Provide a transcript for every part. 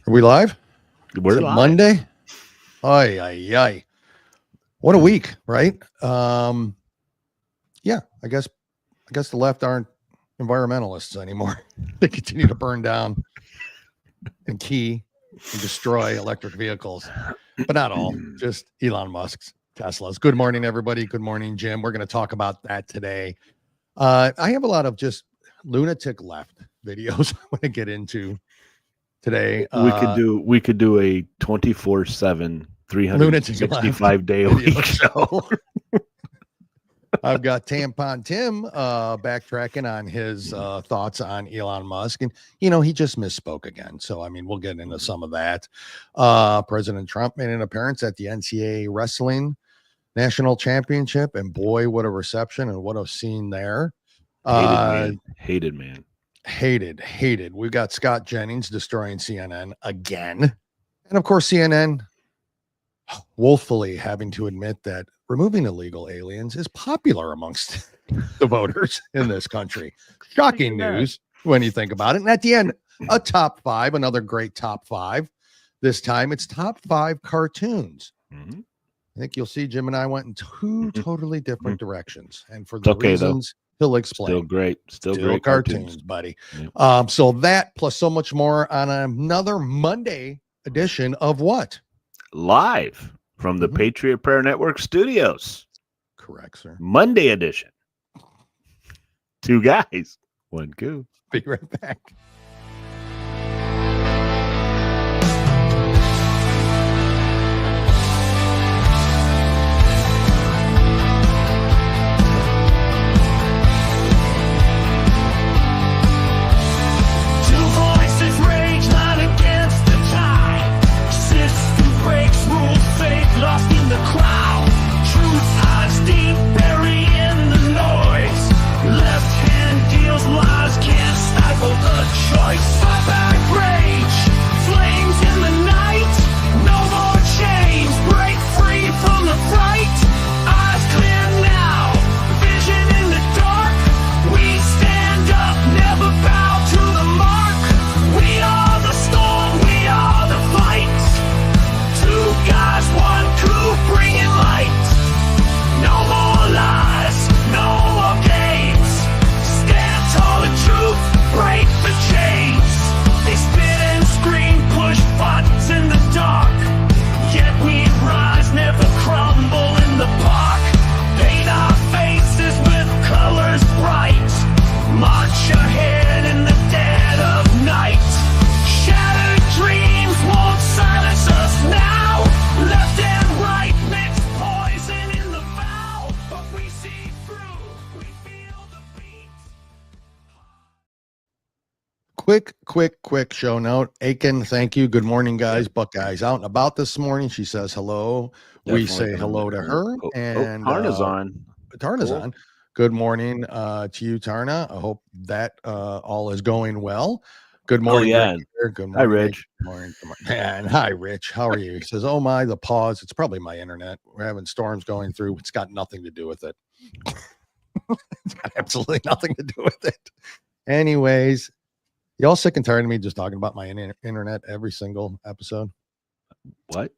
Are we live? We're live. Monday? Ay, ay, ay. What a week, right? Yeah, I guess the left aren't environmentalists anymore. They continue to burn down and key and destroy electric vehicles, but not all, just Elon Musk's Teslas. Good morning, everybody. Good morning, Jim. We're going to talk about that today. I have a lot of just lunatic left videos I want to get into today. We could do a 24/7 365 day a week show. I've got Tampon Tim backtracking on his thoughts on Elon Musk, and he just misspoke again. So I mean, we'll get into some of that. President Trump made an appearance at the NCAA wrestling national championship, and boy, what a reception and what a scene there. Hated man. We've got Scott Jennings destroying CNN again. And of course, CNN woefully having to admit that removing illegal aliens is popular amongst the voters in this country. Shocking news when you think about it. And at the end, a top five, another great top five. This time it's top five cartoons. Mm-hmm. I think you'll see Jim and I went in two totally different directions. And for the reasons he'll explain. Still great cartoons, buddy. Yep. So that plus so much more on another Monday edition of what? Live from the Patriot Prayer Network studios. Correct, sir. Monday edition. Two guys, one coup. Be right back. Lost in the crowd, truth hides deep, buried in the noise. Left hand deals lies, can't stifle the choice. Back rage, flames in the night, no more chains, break free from the fright. Eyes clear now, vision in the dark. We stand up, never bow to the mark. We are the storm, we are the fight. Two guys, one coup, bringing light. No more lies, no more games. Stand tall and truth, break the chains. They spit and scream, push buttons in the dark. Yet we rise, never crumble in the park. Paint our faces with colors bright. March ahead in the dead of night. Shattered dreams won't silence us now. Left and right mix poison in the bow, but we see through, we feel the beat. Quick show note. Aiken, thank you. Good morning, guys. Buckeyes out and about this morning. She says hello. Definitely we say hello to her. And Tarna's on. Tarna's on. Good morning to you, Tarna. I hope that all is going well. Good morning. Yeah. Good morning. Hi, Rich. Good morning. And hi, Rich. How are you? He says, oh my, the pause. It's probably my internet. We're having storms going through. It's got nothing to do with it. It's got absolutely nothing to do with it. Anyways, y'all sick and tired of me just talking about my internet every single episode? What?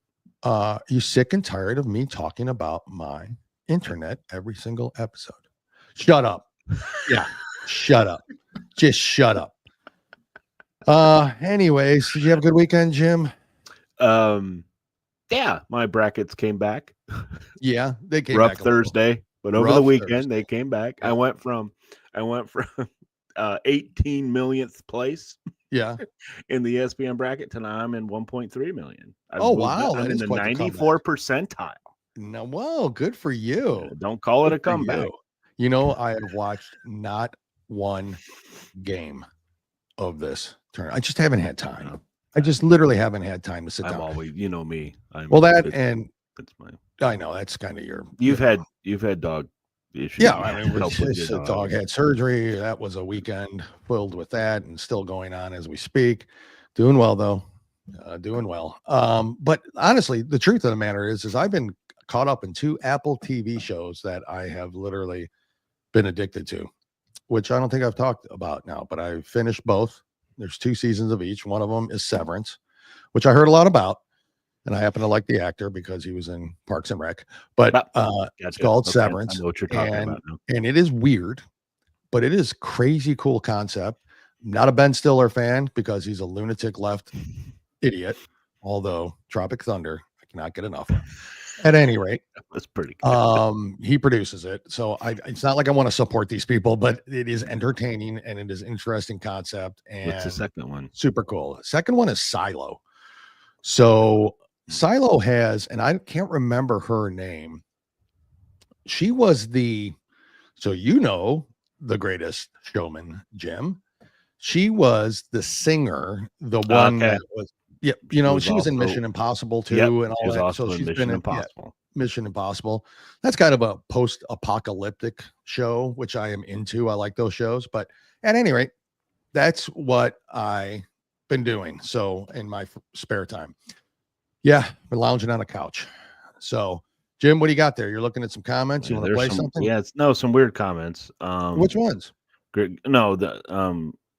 You sick and tired of me talking about my internet every single episode? Shut up. Yeah, shut up. Just shut up. Anyways, did you have a good weekend, Jim? Yeah, my brackets came back. Yeah, they came rough back Thursday, but over the weekend they came back. Yeah. I went from 18 millionth place. Yeah, in the ESPN bracket to now I'm in 1.3 million. Wow, I'm in the 94 percentile. No, whoa, good for you. Yeah, don't call it a comeback. I have watched not one game of this turn. I just haven't had time. I just literally haven't had time to sit down. I'm always, me. I know that's kind of you've had dog issues. Yeah, I mean, the dog had surgery. That was a weekend filled with that, and still going on as we speak. Doing well though, doing well. But honestly, the truth of the matter is I've been caught up in two Apple TV shows that I have literally been addicted to, which I don't think I've talked about now, but I finished both. There's 2 seasons of each. One of them is Severance, which I heard a lot about. And I happen to like the actor because he was in Parks and Rec. But it's called Severance. I know what you're talking about now. And it is weird, but it is crazy cool concept. I'm not a Ben Stiller fan because he's a lunatic left idiot. Although Tropic Thunder, I cannot get enough of. At any rate, that's pretty good. He produces it. So it's not like I want to support these people, but it is entertaining and it is interesting concept. And what's the second one? Super cool. Second one is Silo. So Silo has, and I can't remember her name. She was the Greatest Showman, Jim. She was the singer, the one that was, she was in Mission Impossible too, and all that. So she's been in Mission Impossible. That's kind of a post-apocalyptic show, which I am into. I like those shows, but at any rate, that's what I've been doing. So in my spare time. Yeah, been lounging on a couch. So, Jim, what do you got there? You're looking at some comments. You want to play something? Yeah, some weird comments. Which ones? No,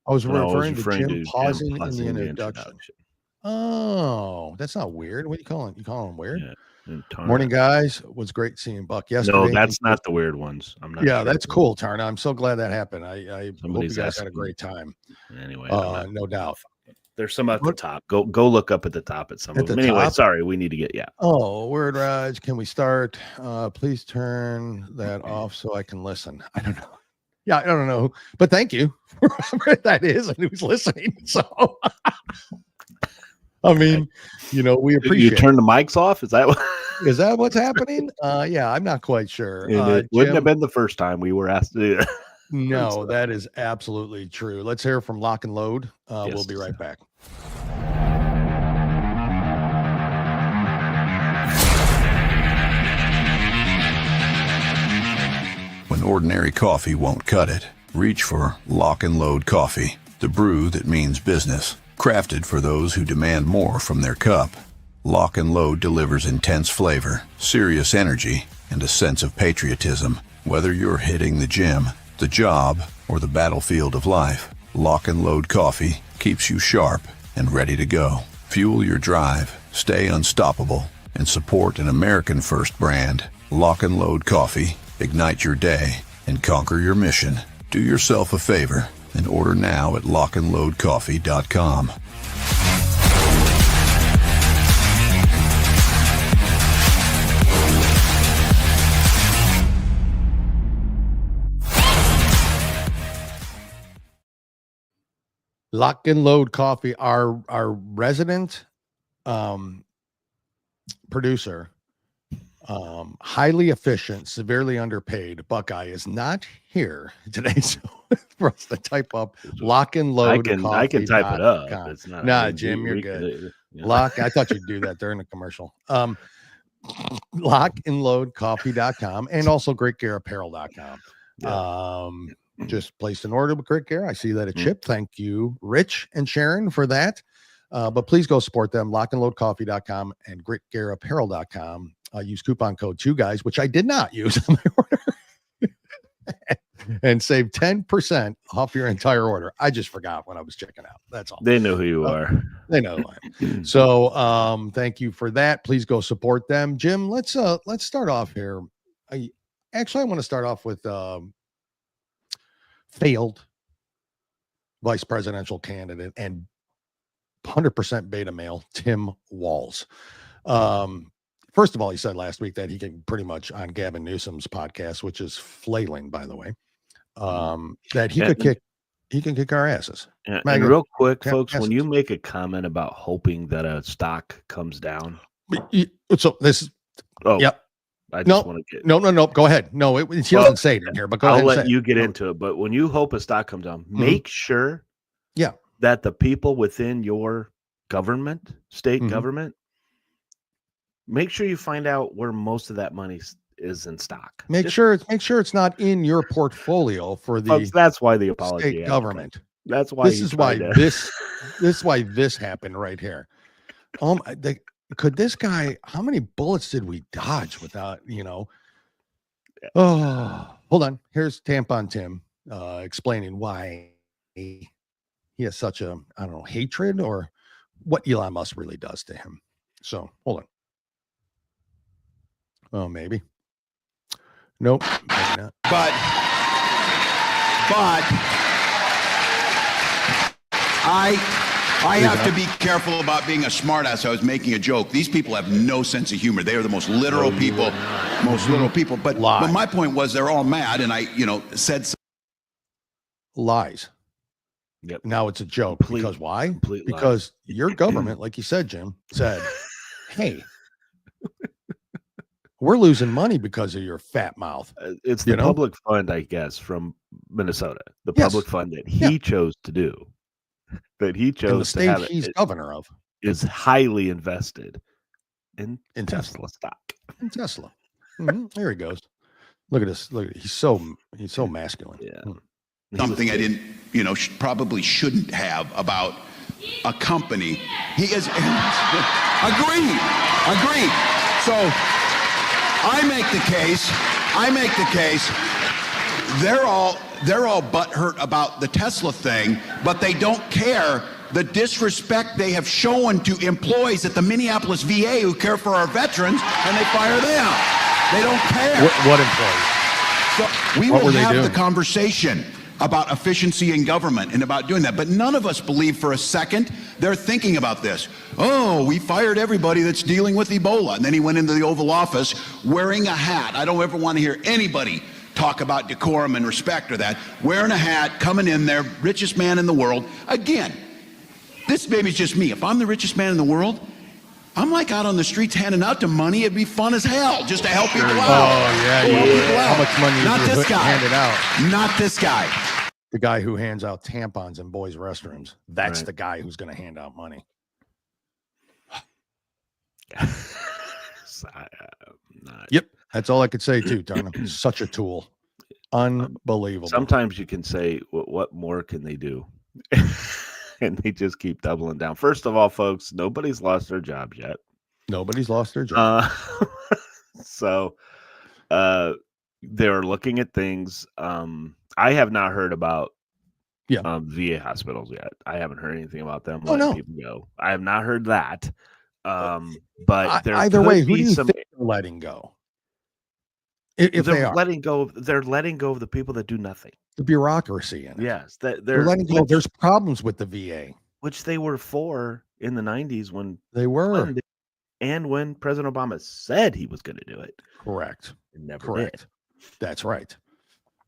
I was referring to Jim pausing in the introduction. Oh, that's not weird. What are you calling? You calling them weird? Yeah. Morning, guys. It was great seeing Buck yesterday. No, that's not the weird ones. I'm not. Yeah, that's cool, Tarna. I'm so glad that happened. I hope you guys had a great time. Anyway, no doubt. There's some at the top. Go look up at the top at some of them. Anyway, sorry, we need to get word Raj. Can we start? Please turn that off so I can listen. I don't know. Yeah, I don't know. But thank you for whoever that is and who's listening. So I mean, we appreciate you turn the mics off. Is that what's happening? Yeah, I'm not quite sure. It wouldn't have been the first time we were asked to do that. No, that is absolutely true. Let's hear from Lock and Load. Yes. We'll be right back. When ordinary coffee won't cut it, reach for Lock and Load coffee, the brew that means business. Crafted for those who demand more from their cup, Lock and Load delivers intense flavor, serious energy, and a sense of patriotism. Whether you're hitting the gym, the job, or the battlefield of life, Lock and Load coffee keeps you sharp and ready to go. Fuel your drive, stay unstoppable, and support an American-first brand. Lock and Load coffee. Ignite your day and conquer your mission. Do yourself a favor and order now at lockandloadcoffee.com. Lock and Load Coffee, our resident producer, highly efficient, severely underpaid Buckeye is not here today. So for us to type up Lock and Load I can type it up. It's not, nah, Jim, you're good. Lock, I thought you'd do that during the commercial. Lockandloadcoffee.com and also greatgearapparel.com. Yeah. Just placed an order with Great Gear. I see that it shipped. Thank you, Rich and Sharon, for that. But please go support them, lockandloadcoffee.com and greatgearapparel.com. Use coupon code 2guys, which I did not use on my order, and save 10% off your entire order. I just forgot when I was checking out. That's all. They know who you are. They know who I am. So thank you for that. Please go support them. Jim, let's start off here. I want to start off with failed vice presidential candidate and 100% beta male Tim Walz. First of all, he said last week that he can pretty much on Gavin Newsom's podcast, which is flailing, by the way, that he can kick our asses. Yeah, and real quick, folks, when you make a comment about hoping that a stock comes down, so this is yep. I just want to get no. Go ahead. No, he doesn't say it in here, but go ahead. I'll let you get into it. But when you hope a stock comes down, make sure, that the people within your government, state government, make sure you find out where most of that money is in stock. Make sure it's not in your portfolio for the. Folks, that's why the apology state government. That's why this is why this happened right here. Could this guy, how many bullets did we dodge without, Oh, hold on. Here's Tampon Tim explaining why he has such a, I don't know, hatred or what Elon Musk really does to him. So hold on. Oh, maybe. Nope. Maybe not. But I have to be careful about being a smartass. I was making a joke. These people have no sense of humor. They are the most literal people, literal people. But my point was they're all mad, and I, said lies. Yep. Now it's a joke. Because why? Because your government, like you said, Jim, said, hey, we're losing money because of your fat mouth. It's the public fund, I guess, from Minnesota. The public fund that he chose to do. That he chose in the state to have he's governor of is highly invested in Tesla stock. In Tesla. There he goes. Look at this. Look, he's so masculine. Yeah. Something I didn't, probably shouldn't have about a company. He is agreed. So I make the case. They're all butthurt about the Tesla thing, but they don't care the disrespect they have shown to employees at the Minneapolis VA who care for our veterans, and they fire them. They don't care. What employees? So we will have the conversation about efficiency in government and about doing that, but none of us believe for a second they're thinking about this. Oh, we fired everybody that's dealing with Ebola. And then he went into the Oval Office wearing a hat. I don't ever want to hear anybody talk about decorum and respect or that. Wearing a hat, coming in there, richest man in the world. Again, this maybe is just me. If I'm the richest man in the world, I'm like out on the streets handing out the money. It'd be fun as hell just to help people out. Oh, yeah. How much money Not this guy. Handed out? Not this guy. The guy who hands out tampons in boys' restrooms. That's the guy who's going to hand out money. Yep. That's all I could say, too, Turner. Such a tool. Unbelievable. Sometimes you can say, what more can they do? And they just keep doubling down. First of all, folks, nobody's lost their jobs yet. Nobody's lost their job. So they're looking at things. I have not heard about VA hospitals yet. I haven't heard anything about them letting people go. I have not heard that. But either way, who do you think they're letting go? If they're letting go, they're letting go of the people that do nothing. The bureaucracy in it. Yes, they're letting go. There's problems with the VA, which they were for in the 90s when they were, and when President Obama said he was going to do it. Correct. And never did. That's right.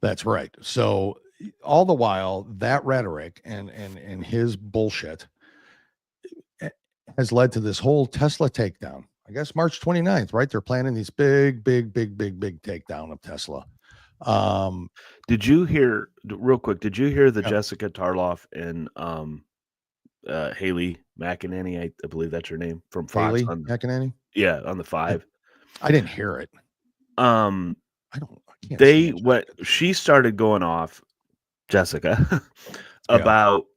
That's right. So all the while, that rhetoric and his bullshit has led to this whole Tesla takedown. I guess March 29th, right? They're planning these big takedown of Tesla. Did you hear real quick? Did you hear the Jessica Tarloff and Haley McEnany? I believe that's her name from Fox. Haley McEnany? Yeah, on the 5. I didn't hear it. She started going off, Jessica, about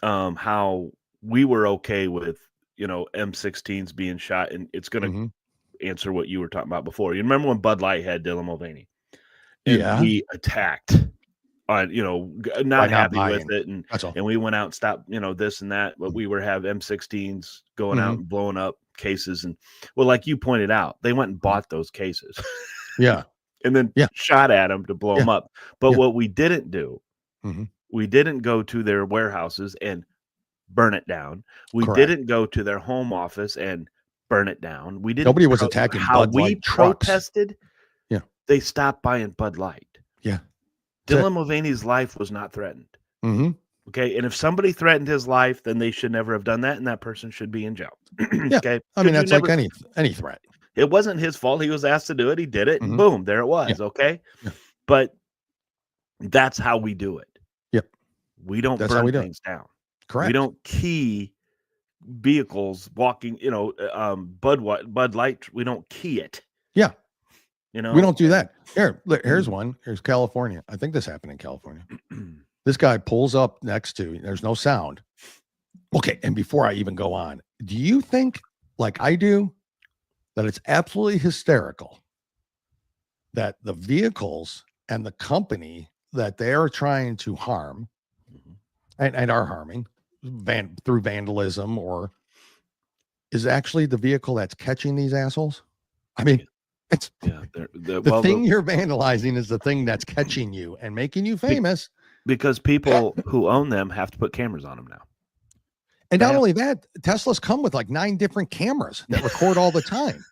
how we were okay with M16s being shot, and it's going to answer what you were talking about before. You remember when Bud Light had Dylan Mulvaney? And he attacked on, not happy with it. And we went out and stopped, this and that, but we were having M16s going out and blowing up cases. And like you pointed out, they went and bought those cases. Yeah. And then shot at them to blow them up. But what we didn't do, we didn't go to their warehouses and burn it down. We didn't go to their home office and burn it down. We didn't. Nobody was attacking how Bud we Light protested. Trucks. They stopped buying Bud Light. Yeah. Dylan Mulvaney's life was not threatened. Okay. And if somebody threatened his life, then they should never have done that. And that person should be in jail. Okay. I mean, that's like any threat. It wasn't his fault. He was asked to do it. He did it. And boom, there it was. Yeah. Okay. Yeah. But that's how we do it. Yep. We don't burn things down. Correct. We don't key vehicles walking, Bud Light. We don't key it. Yeah. We don't do that. Here's one. Here's California. I think this happened in California. This guy pulls up next to, there's no sound. Okay. And before I even go on, do you think, like I do, that it's absolutely hysterical that the vehicles and the company that they are trying to harm and are harming through vandalism or is actually the vehicle that's catching these assholes. I mean, it's the thing you're vandalizing is the thing that's catching you and making you famous. Because people who own them have to put cameras on them now. And not only that, Teslas come with like 9 different cameras that record all the time.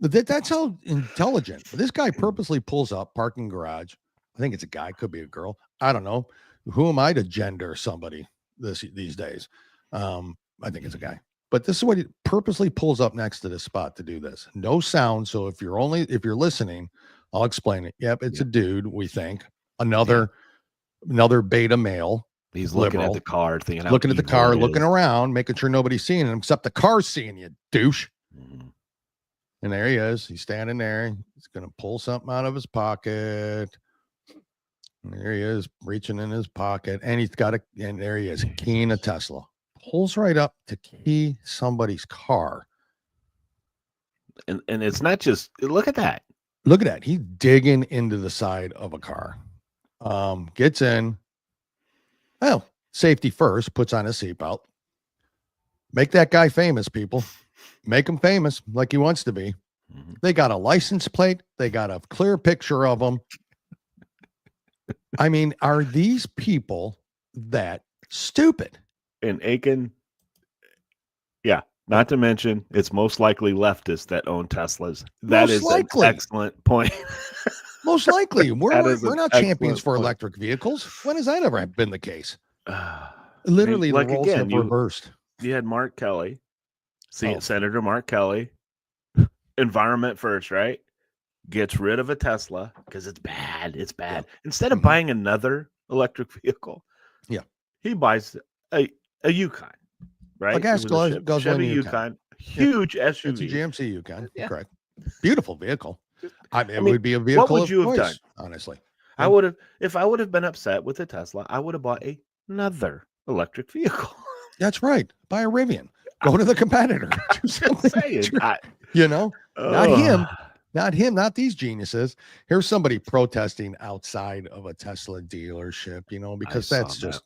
That's how intelligent. This guy purposely pulls up, parking garage. I think it's a guy, could be a girl. I don't know. Who am I to gender somebody these days? I think it's a guy. But this is what he purposely pulls up next to this spot to do this. No sound. So if you're listening, I'll explain it. Yep, it's a dude, we think. Another beta male. He's looking at the car, looking around, making sure nobody's seeing him except the car's seeing you, douche. Mm-hmm. And there he is. He's standing there. He's going to pull something out of his pocket. And there he is, reaching in his pocket. And and there he is, keying a Tesla. Pulls right up to key somebody's car. And it's not just, look at that. Look at that. He's digging into the side of a car. Gets in. Well, safety first, puts on his seatbelt. Make that guy famous, people. Make him famous like he wants to be. Mm-hmm. They got a license plate. They got a clear picture of him. I mean, are these people that stupid? And Aiken, not to mention, it's most likely leftists that own Teslas. That is an excellent point. Most likely. We're not champions for electric vehicles. When has that ever been the case? Literally, the roles have reversed. You had Mark Kelly, Senator Mark Kelly, environment first, right? Gets rid of a Tesla because it's bad. It's bad. Yeah. Instead of buying another electric vehicle, he buys a Yukon, right? A gas goes Chevy Yukon, huge SUV. It's a GMC Yukon, correct? Beautiful vehicle. It would be a vehicle. What would you have done? Honestly, I would have. If I would have been upset with a Tesla, I would have bought another electric vehicle. That's right. Buy a Rivian. Go to the competitor. Not him. Not these geniuses. Here's somebody protesting outside of a Tesla dealership. Because that's just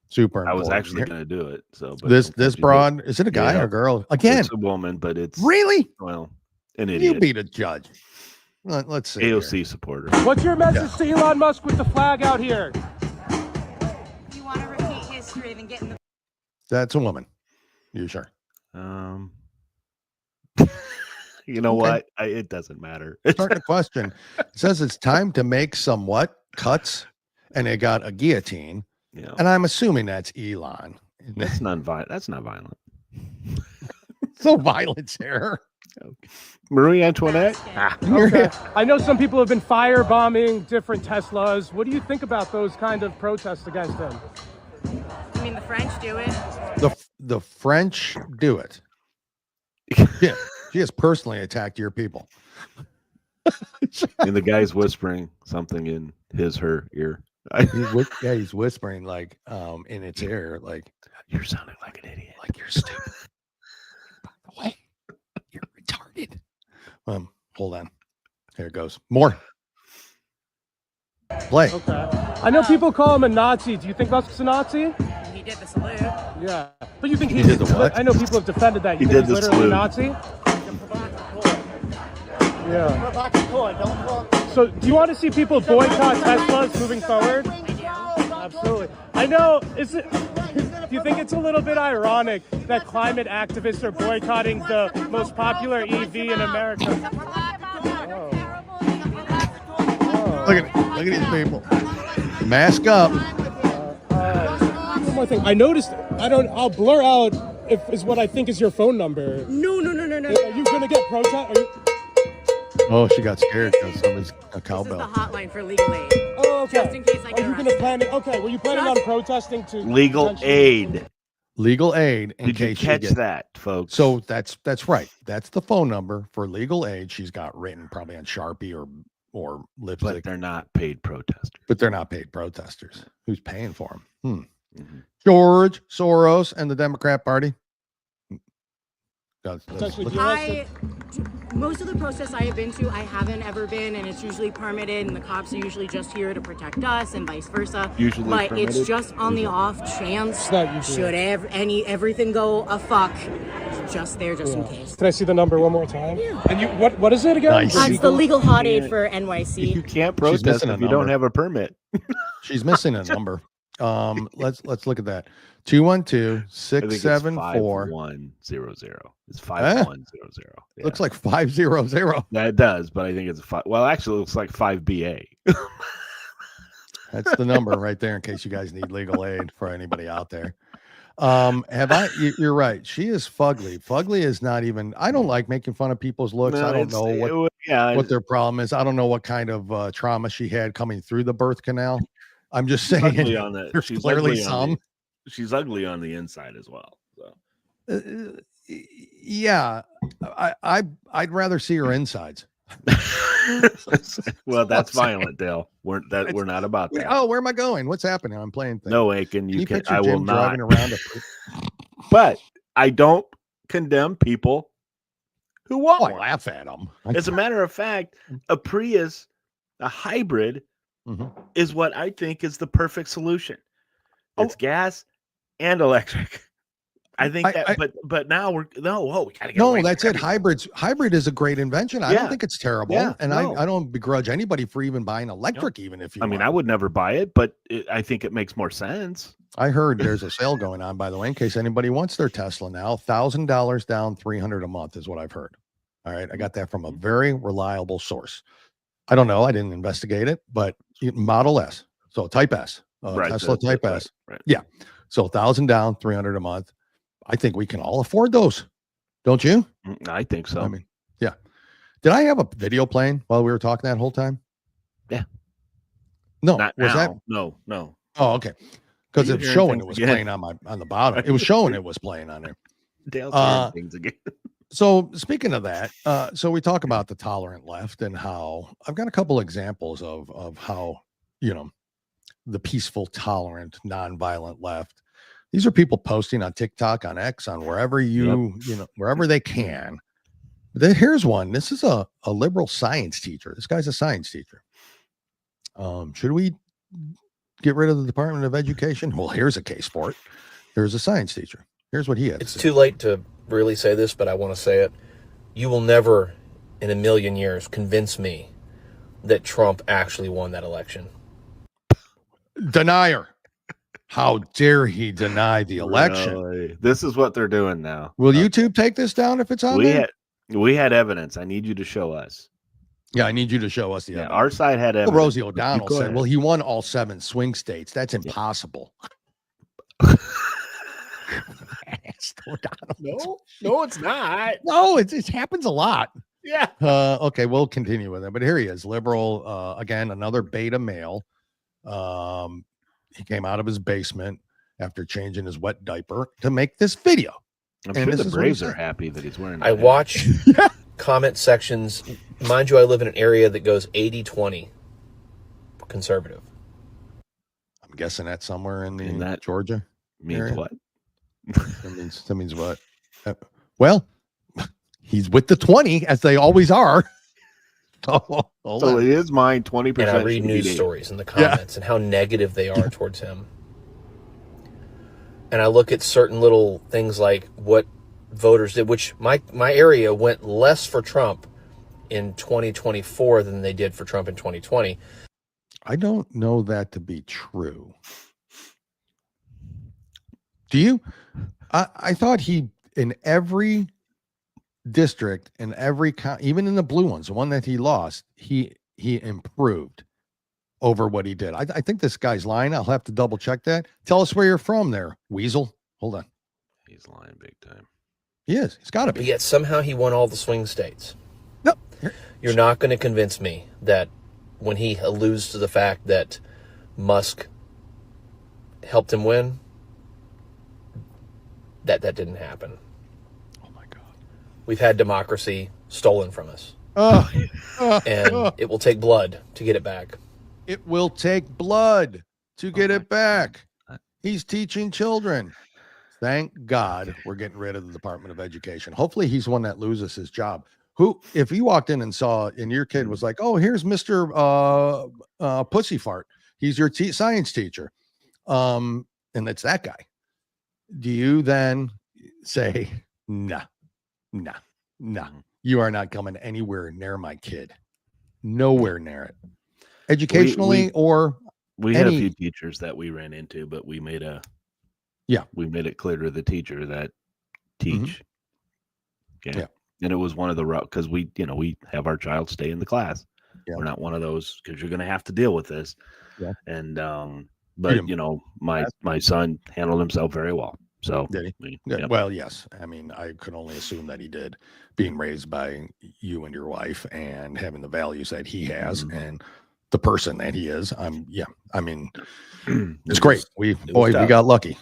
super important. I was actually going to do it. So this broad, is it a guy or a girl? Again, it's a woman, but it's really an idiot. You be the judge. Let's see. AOC here. Supporter. What's your message to Elon Musk with the flag out here? You want to repeat history and get in the. That's a woman. You sure? You know what? It doesn't matter. Starting a question. It says it's time to make some cuts, and they got a guillotine. Yeah. And I'm assuming that's Elon. That's not violent. That's not violent. So violence here. Okay. Marie Antoinette. Okay. I know some people have been firebombing different Teslas. What do you think about those kind of protests against them? I mean, the French do it. The French do it. Yeah, she has personally attacked your people. And the guy's whispering something in her ear. He's whispering like in its ear, like, you're sounding like an idiot. Like you're stupid. By the way, you're retarded. Hold on. Here it goes. More. Play. Okay. I know people call him a Nazi. Do you think Musk's a Nazi? He did the salute. Yeah. But you think he did the what? I know people have defended that. You he think did he's the literally salute. a Nazi? Yeah. So do you want to see people boycott Teslas moving forward? I do. Absolutely. I know. Do you think it's a little bit ironic that climate activists are boycotting the most popular EV in America? Look at these people. Mask up. One more thing. I noticed. I'll blur out is what I think is your phone number. No. Are you gonna get protest? Oh, she got scared because somebody's a cowbell. This is the hotline for legal aid. Oh, okay. Just in case I get arrested. Okay, were you planning on protesting to legal aid? Legal aid. Did you catch that, folks? So that's right. That's the phone number for legal aid. She's got written probably on Sharpie or lipstick. But they're not paid protesters. Who's paying for them? Mm-hmm. George Soros and the Democrat Party. Most of the protests I have been to, I haven't ever been, and it's usually permitted, and the cops are usually just here to protect us, and vice versa. But it's just on the off chance. Should everything go a fuck, just there, just in case. Can I see the number one more time? Yeah. And you, what is it again? Nice. It's the legal hot aid for NYC. You can't protest if you don't have a permit. She's missing a number. Let's look at that. 212-674. 5100. It's 5100. Yeah. Looks like 500. That does, but I think it's well, actually, it looks like 5BA. That's the number right there in case you guys need legal aid for anybody out there. You're right. She is fugly. Fugly is not even, I don't like making fun of people's looks. No, I don't know what their problem is. I don't know what kind of trauma she had coming through the birth canal. I'm just saying there's clearly some. She's ugly on the inside as well. So. Yeah, I'd rather see her insides. Well, that's violent, Dale. We're not about that. Oh, where am I going? What's happening? I'm playing things. No, Aiken, you can. I will not. Driving around But I don't condemn people who want one. I laugh at them. As a matter of fact, a Prius, a hybrid, is what I think is the perfect solution. It's gas and electric. I think but now we gotta get away that's it. Hybrid is a great invention. I don't think it's terrible. Yeah, and I don't begrudge anybody for even buying electric, even if you I mean, I would never buy it, but I think it makes more sense. I heard there's a sale going on, by the way, in case anybody wants their Tesla now. $1,000 down, $300 a month is what I've heard. All right. I got that from a very reliable source. I don't know. I didn't investigate it, but Model S. So Type S. Tesla Type S. Right. Yeah. So $1,000 down, $300 a month. I think we can all afford those. Don't you? I think so. I mean, yeah. Did I have a video playing while we were talking that whole time? Yeah. No. Not was now. that? No. Oh, okay. Because it's showing it was playing on the bottom. It was showing it was playing on there. Dale's hearing things again. So speaking of that, so we talk about the tolerant left and how I've got a couple examples of how, the peaceful, tolerant, nonviolent left. These are people posting on TikTok, on X, on wherever wherever they can. Here's one. This is a liberal science teacher. This guy's a science teacher. Should we get rid of the Department of Education? Well, here's a case for it. There's a science teacher. Here's what he has. It's too late to really say this, but I want to say it. You will never in a million years convince me that Trump actually won that election. Denier. How dare he deny the election? Really? This is what they're doing now. Will YouTube take this down if it's on there? We had evidence. I need you to show us. Yeah, I need you to show us the evidence. Our side had evidence. Well, Rosie O'Donnell said, well, he won all 7 swing states. That's impossible. No, it's not. No, it happens a lot. Yeah. Okay, we'll continue with it. But here he is, liberal, again, another beta male. He came out of his basement after changing his wet diaper to make this video. I'm sure the Braves are happy that he's wearing that. I watch comment sections. Mind you, I live in an area that goes 80-20 conservative. I'm guessing that's somewhere in that Georgia. Means area? What? That means what? Well, he's with the 20 as they always are. So it is mine 20%. And I read news stories in the comments and how negative they are towards him. And I look at certain little things like what voters did, which my area went less for Trump in 2024 than they did for Trump in 2020. I don't know that to be true. Do you? I thought he, in every district, in every even in the blue ones, the one that he lost, he improved over what he did. I think this guy's lying. I'll have to double check that. Tell us where you're from there, Weasel. Hold on. He's lying big time. He is. He's got to be. But yet somehow he won all the swing states. No. You're not going to convince me that when he alludes to the fact that Musk helped him win, that didn't happen. Oh my God. We've had democracy stolen from us. And it will take blood to get it back. It will take blood to get it back. He's teaching children. Thank God we're getting rid of the Department of Education. Hopefully he's one that loses his job. Who, if you walked in and saw, and your kid was like, oh, here's Mr. Pussyfart. He's your science teacher. And it's that guy. Do you then say, nah, Nah. You are not coming anywhere near my kid. Nowhere near it. Educationally we had a few teachers that we ran into, but we made it clear to the teacher that teach. Okay. Yeah. And it was one of the because we have our child stay in the class. Yeah. We're not one of those because you're going to have to deal with this. Yeah. And but my son handled himself very well. So did he? Well, yes. I mean, I could only assume that he did, being raised by you and your wife and having the values that he has and the person that he is. I mean, it's great. We got lucky.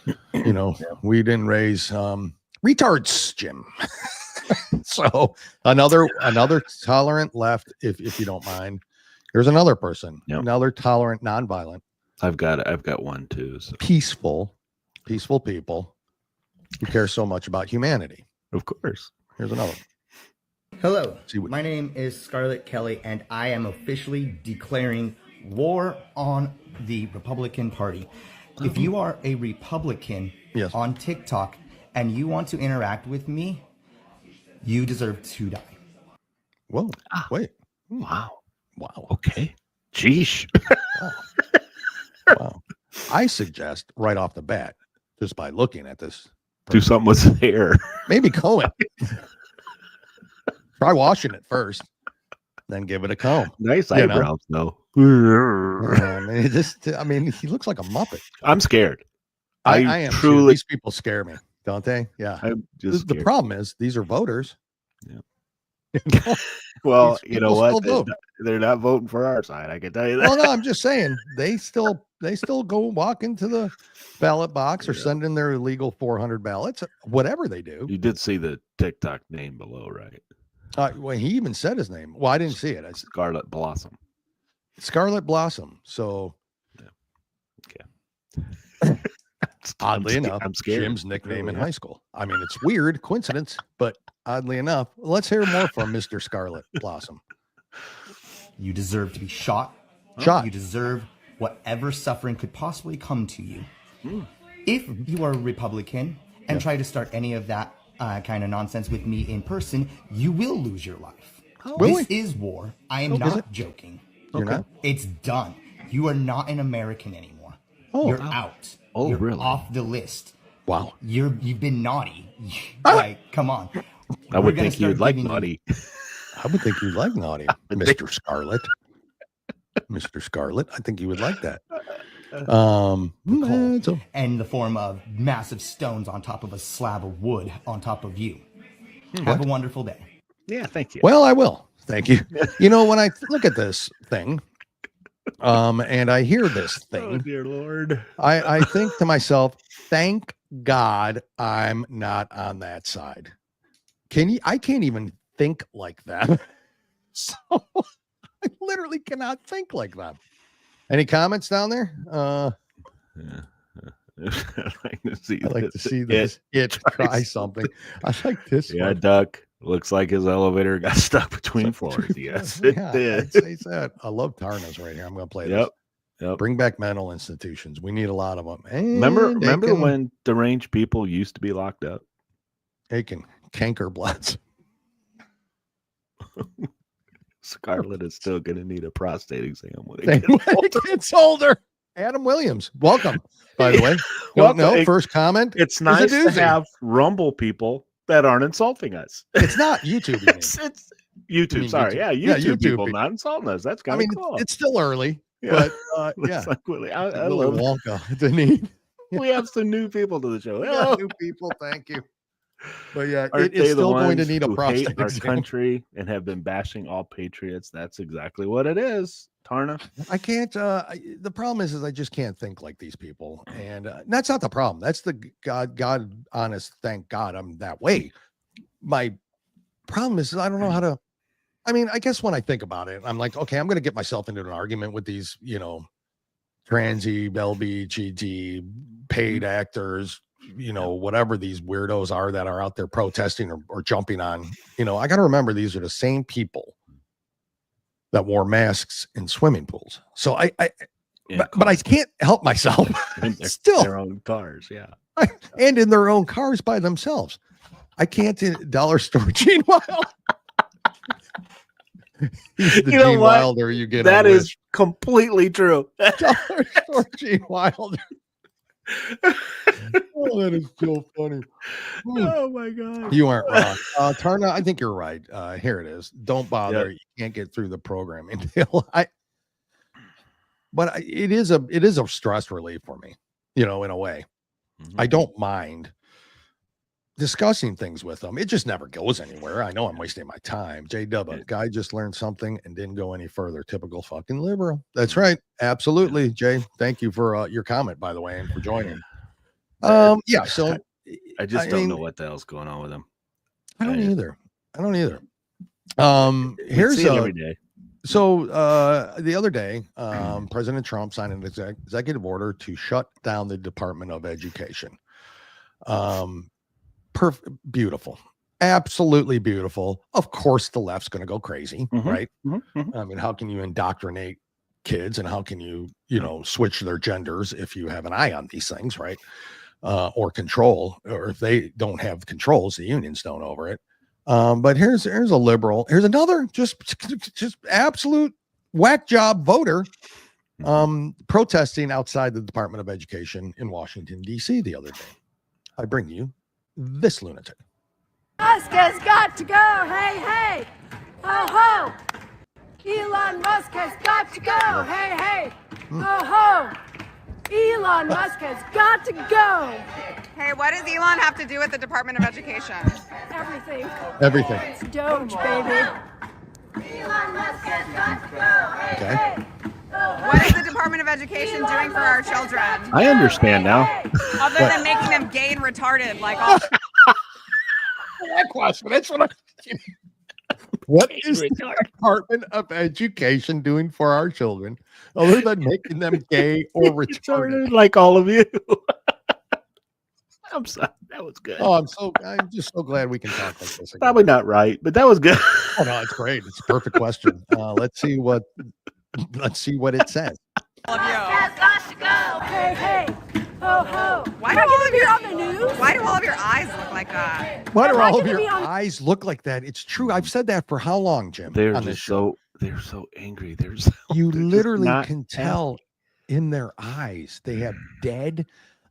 We didn't raise retards, Jim. So another tolerant left, if you don't mind. Here's another person, another tolerant, nonviolent. I've got one too. So. Peaceful people who care so much about humanity. Of course. Here's another one. Hello, my name is Scarlett Kelly, and I am officially declaring war on the Republican Party. If you are a Republican on TikTok and you want to interact with me, you deserve to die. Whoa, wait. Wow. Okay. Jeesh. Wow. I suggest right off the bat, just by looking at this, do something with his hair. Maybe comb it. Try washing it first, then give it a comb. Nice eyebrows, though. He looks like a Muppet. I'm scared. I am truly. These people scare me, don't they? Yeah. The problem is these are voters. Yeah. Well, you know what? They're not voting for our side. I can tell you that. Well, no, I'm just saying they still go walk into the ballot box or send in their illegal 400 ballots, whatever they do. You did see the TikTok name below, right? Well, he even said his name. Well, I didn't see it. Scarlet Blossom. Scarlet Blossom. So, okay. Oddly enough, I'm scared. Jim's nickname in high school. I mean, it's weird coincidence, but oddly enough, let's hear more from Mr. Scarlet Blossom. You deserve to be shot. You deserve whatever suffering could possibly come to you. If you are a Republican and try to start any of that kind of nonsense with me in person, you will lose your life. This is war. I am not joking. You're not? It's done. You are not an American anymore. You're out. You're really? off the list. Wow. You've been naughty. Like, come on. I would think you'd like naughty. I would think you'd like naughty, Mr. Scarlet. Mr. Scarlet, I think you would like that. And the form of massive stones on top of a slab of wood on top of you. Have a wonderful day. Yeah, thank you. Well, I will. Thank you. When I look at this thing, and I hear this thing, oh dear Lord, I think to myself, thank God I'm not on that side. I can't even think like that. So I literally cannot think like that. Any comments down there? I like to see this. Try something. I like this. Yeah, one. Duck. Looks like his elevator got stuck between floors. Yes, it did. I'd say that. I love Tarnas right here. I'm going to play this. Yep. Bring back mental institutions. We need a lot of them. And remember when deranged people used to be locked up? They can canker bloods. Scarlett is still going to need a prostate exam when it gets older. Adam Williams, welcome. By the way, don't know. First comment. It's nice to have Rumble people that aren't insulting us. It's not YouTube. It's YouTube. Sorry, YouTube people not insulting us. That's kind of cool. It's still early, but Like Willy, I love Wonka. The need. We have some new people to the show. New people. Thank you. But it's still going to need a prostate exam. Our country and have been bashing all patriots. That's exactly what it is. Tarna. I can't. The problem is I just can't think like these people, and that's not the problem. That's the God honest. Thank God I'm that way. My problem is I don't know how to. I mean, I guess when I think about it, I'm like, okay, I'm going to get myself into an argument with these, transy, LBGT, paid actors. Whatever these weirdos are that are out there protesting or jumping on, I got to remember these are the same people that wore masks in swimming pools. So but I can't help myself. Still their own cars. Yeah. And in their own cars by themselves. I can't dollar store Gene Wilder. He's the You know Gene what? Wilder you get. That is completely true. Dollar store Gene Wilder. Oh, that is so funny. Oh my God. You aren't wrong. Turner, I think you're right. Here it is. Don't bother. Yep. You can't get through the program until but it is a stress relief for me, in a way. Mm-hmm. I don't mind discussing things with them. It just never goes anywhere. I know I'm wasting my time. J-Dub, guy just learned something and didn't go any further. Typical fucking liberal. That's right. Absolutely, Jay. Thank you for your comment, by the way, and for joining. Yeah. So I just don't know what the hell's going on with him. I don't either. Here's every day. So the other day, President Trump signed an executive order to shut down the Department of Education. Beautiful, absolutely beautiful. Of course, the left's going to go crazy, right? I mean, how can you indoctrinate kids, and how can you, switch their genders if you have an eye on these things, right? Or control, or if they don't have controls, the unions don't over it. But here's a liberal. Here's another just absolute whack job voter protesting outside the Department of Education in Washington, D.C. the other day. I bring you this lunatic. Musk has got to go. Hey, hey. Ho, ho. Elon Musk has got to go. Hey, hey. Ho, ho. Elon Musk has got to go. Hey, what does Elon have to do with the Department of Education? Everything. Everything. It's Doge, baby. Elon Musk has got to go. Hey, Okay. hey. What is the Department of Education doing for our children? I understand now. Other than making them gay and retarded, like all. That question. That's what What is the Department of Education doing for our children, other than making them gay or retarded? Like all of you. I'm sorry. That was good. Oh, I'm just so glad we can talk like this again. Probably not right, but that was good. Oh no, it's great. It's a perfect question. Let's see what it says. All of you. Has got to go. Hey, hey. Ho, ho. Why Am do I all gonna of be your on the news? Why do all of your eyes look like that? Why do Am I all of gonna your be on- eyes look like that? It's true. I've said that for how long, Jim? They're on this just show? they're so angry. They're just Literally not can tell in their eyes. They have dead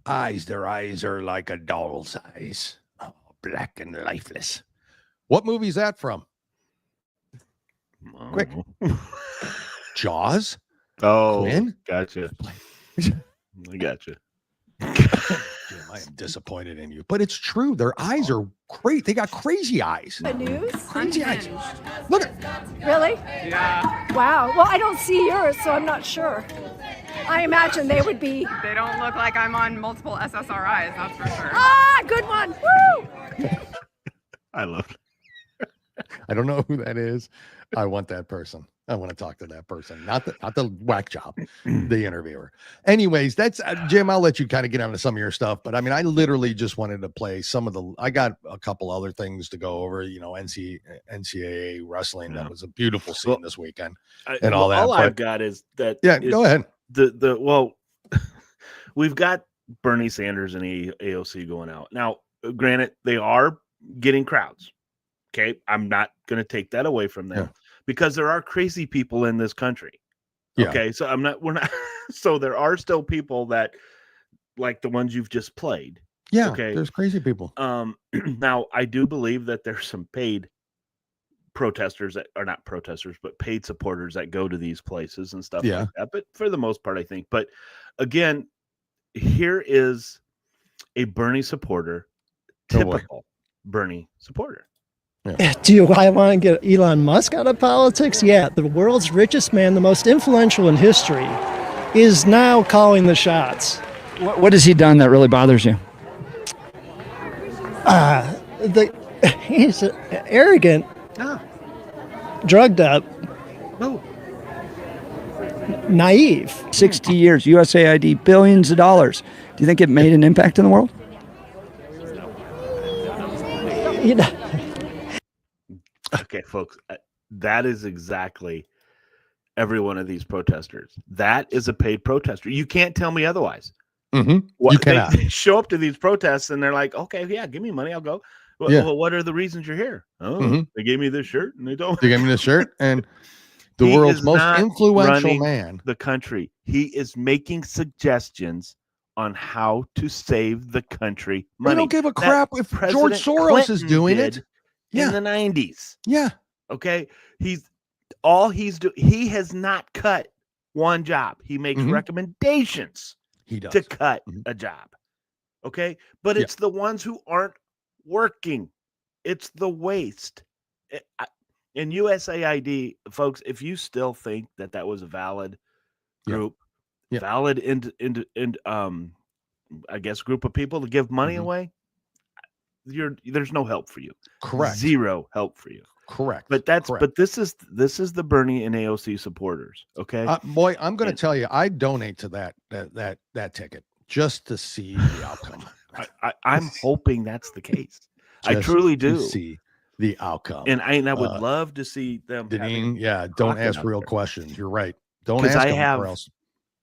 eyes. Their eyes are like a doll's eyes. Oh, black and lifeless. What movie is that from? Quick. Jaws? Oh, Quinn? gotcha. I gotcha. Jim, I am disappointed in you. But it's true. Their eyes are great. They got crazy eyes. The news? Crazy eyes. Look at Really? Yeah. Wow. Well, I don't see yours, so I'm not sure. I imagine they would be. They don't look like I'm on multiple SSRIs, that's for sure. Ah, good one. Woo! I love it. I don't know who that is. I want that person. I want to talk to that person, not the whack job, the interviewer. Anyways, that's Jim. I'll let you kind of get onto some of your stuff, but I mean, I literally just wanted to play some of the. I got a couple other things to go over. NCAA wrestling. That was a beautiful scene this weekend, and all that. All I've got is that. Yeah, go ahead. We've got Bernie Sanders and AOC going out now. Granted, they are getting crowds. Okay, I'm not going to take that away from them. Yeah. Because there are crazy people in this country. Yeah. Okay. So we're not, so there are still people that like the ones you've just played. Yeah. Okay. There's crazy people. Now I do believe that there's some paid protesters that are not protesters, but paid supporters that go to these places and stuff like that. But for the most part, I think, but again, here is a Bernie supporter, typical Bernie supporter. Yeah. Do I want to get Elon Musk out of politics? Yeah, the world's richest man, the most influential in history, is now calling the shots. What has he done that really bothers you? He's arrogant, drugged up, naive. 60 years, USAID, billions of dollars. Do you think it made an impact in the world? You know. Okay, folks, that is exactly every one of these protesters. That is a paid protester. You can't tell me otherwise. Mm-hmm. You cannot. They show up to these protests and they're like, okay, yeah, give me money, I'll go. Well, what are the reasons you're here? Oh, they gave me this shirt and they gave me this shirt and the world's most influential man. The country. He is making suggestions on how to save the country money. They don't give a crap if George Soros is doing it. In the 90s. Yeah. Okay. He has not cut one job. He makes recommendations to cut a job. Okay. But it's the ones who aren't working. It's the waste. In USAID, folks, if you still think that was a valid group, valid I guess group of people to give money away, there's no help for you. Correct. Zero help for you. Correct. But this is the Bernie and AOC supporters. Okay. Boy, I'm going to tell you, I donate to that ticket just to see the outcome. I'm hoping that's the case. I truly do. See the outcome. And I would love to see them. Don't ask real questions. You're right. Don't ask them or else.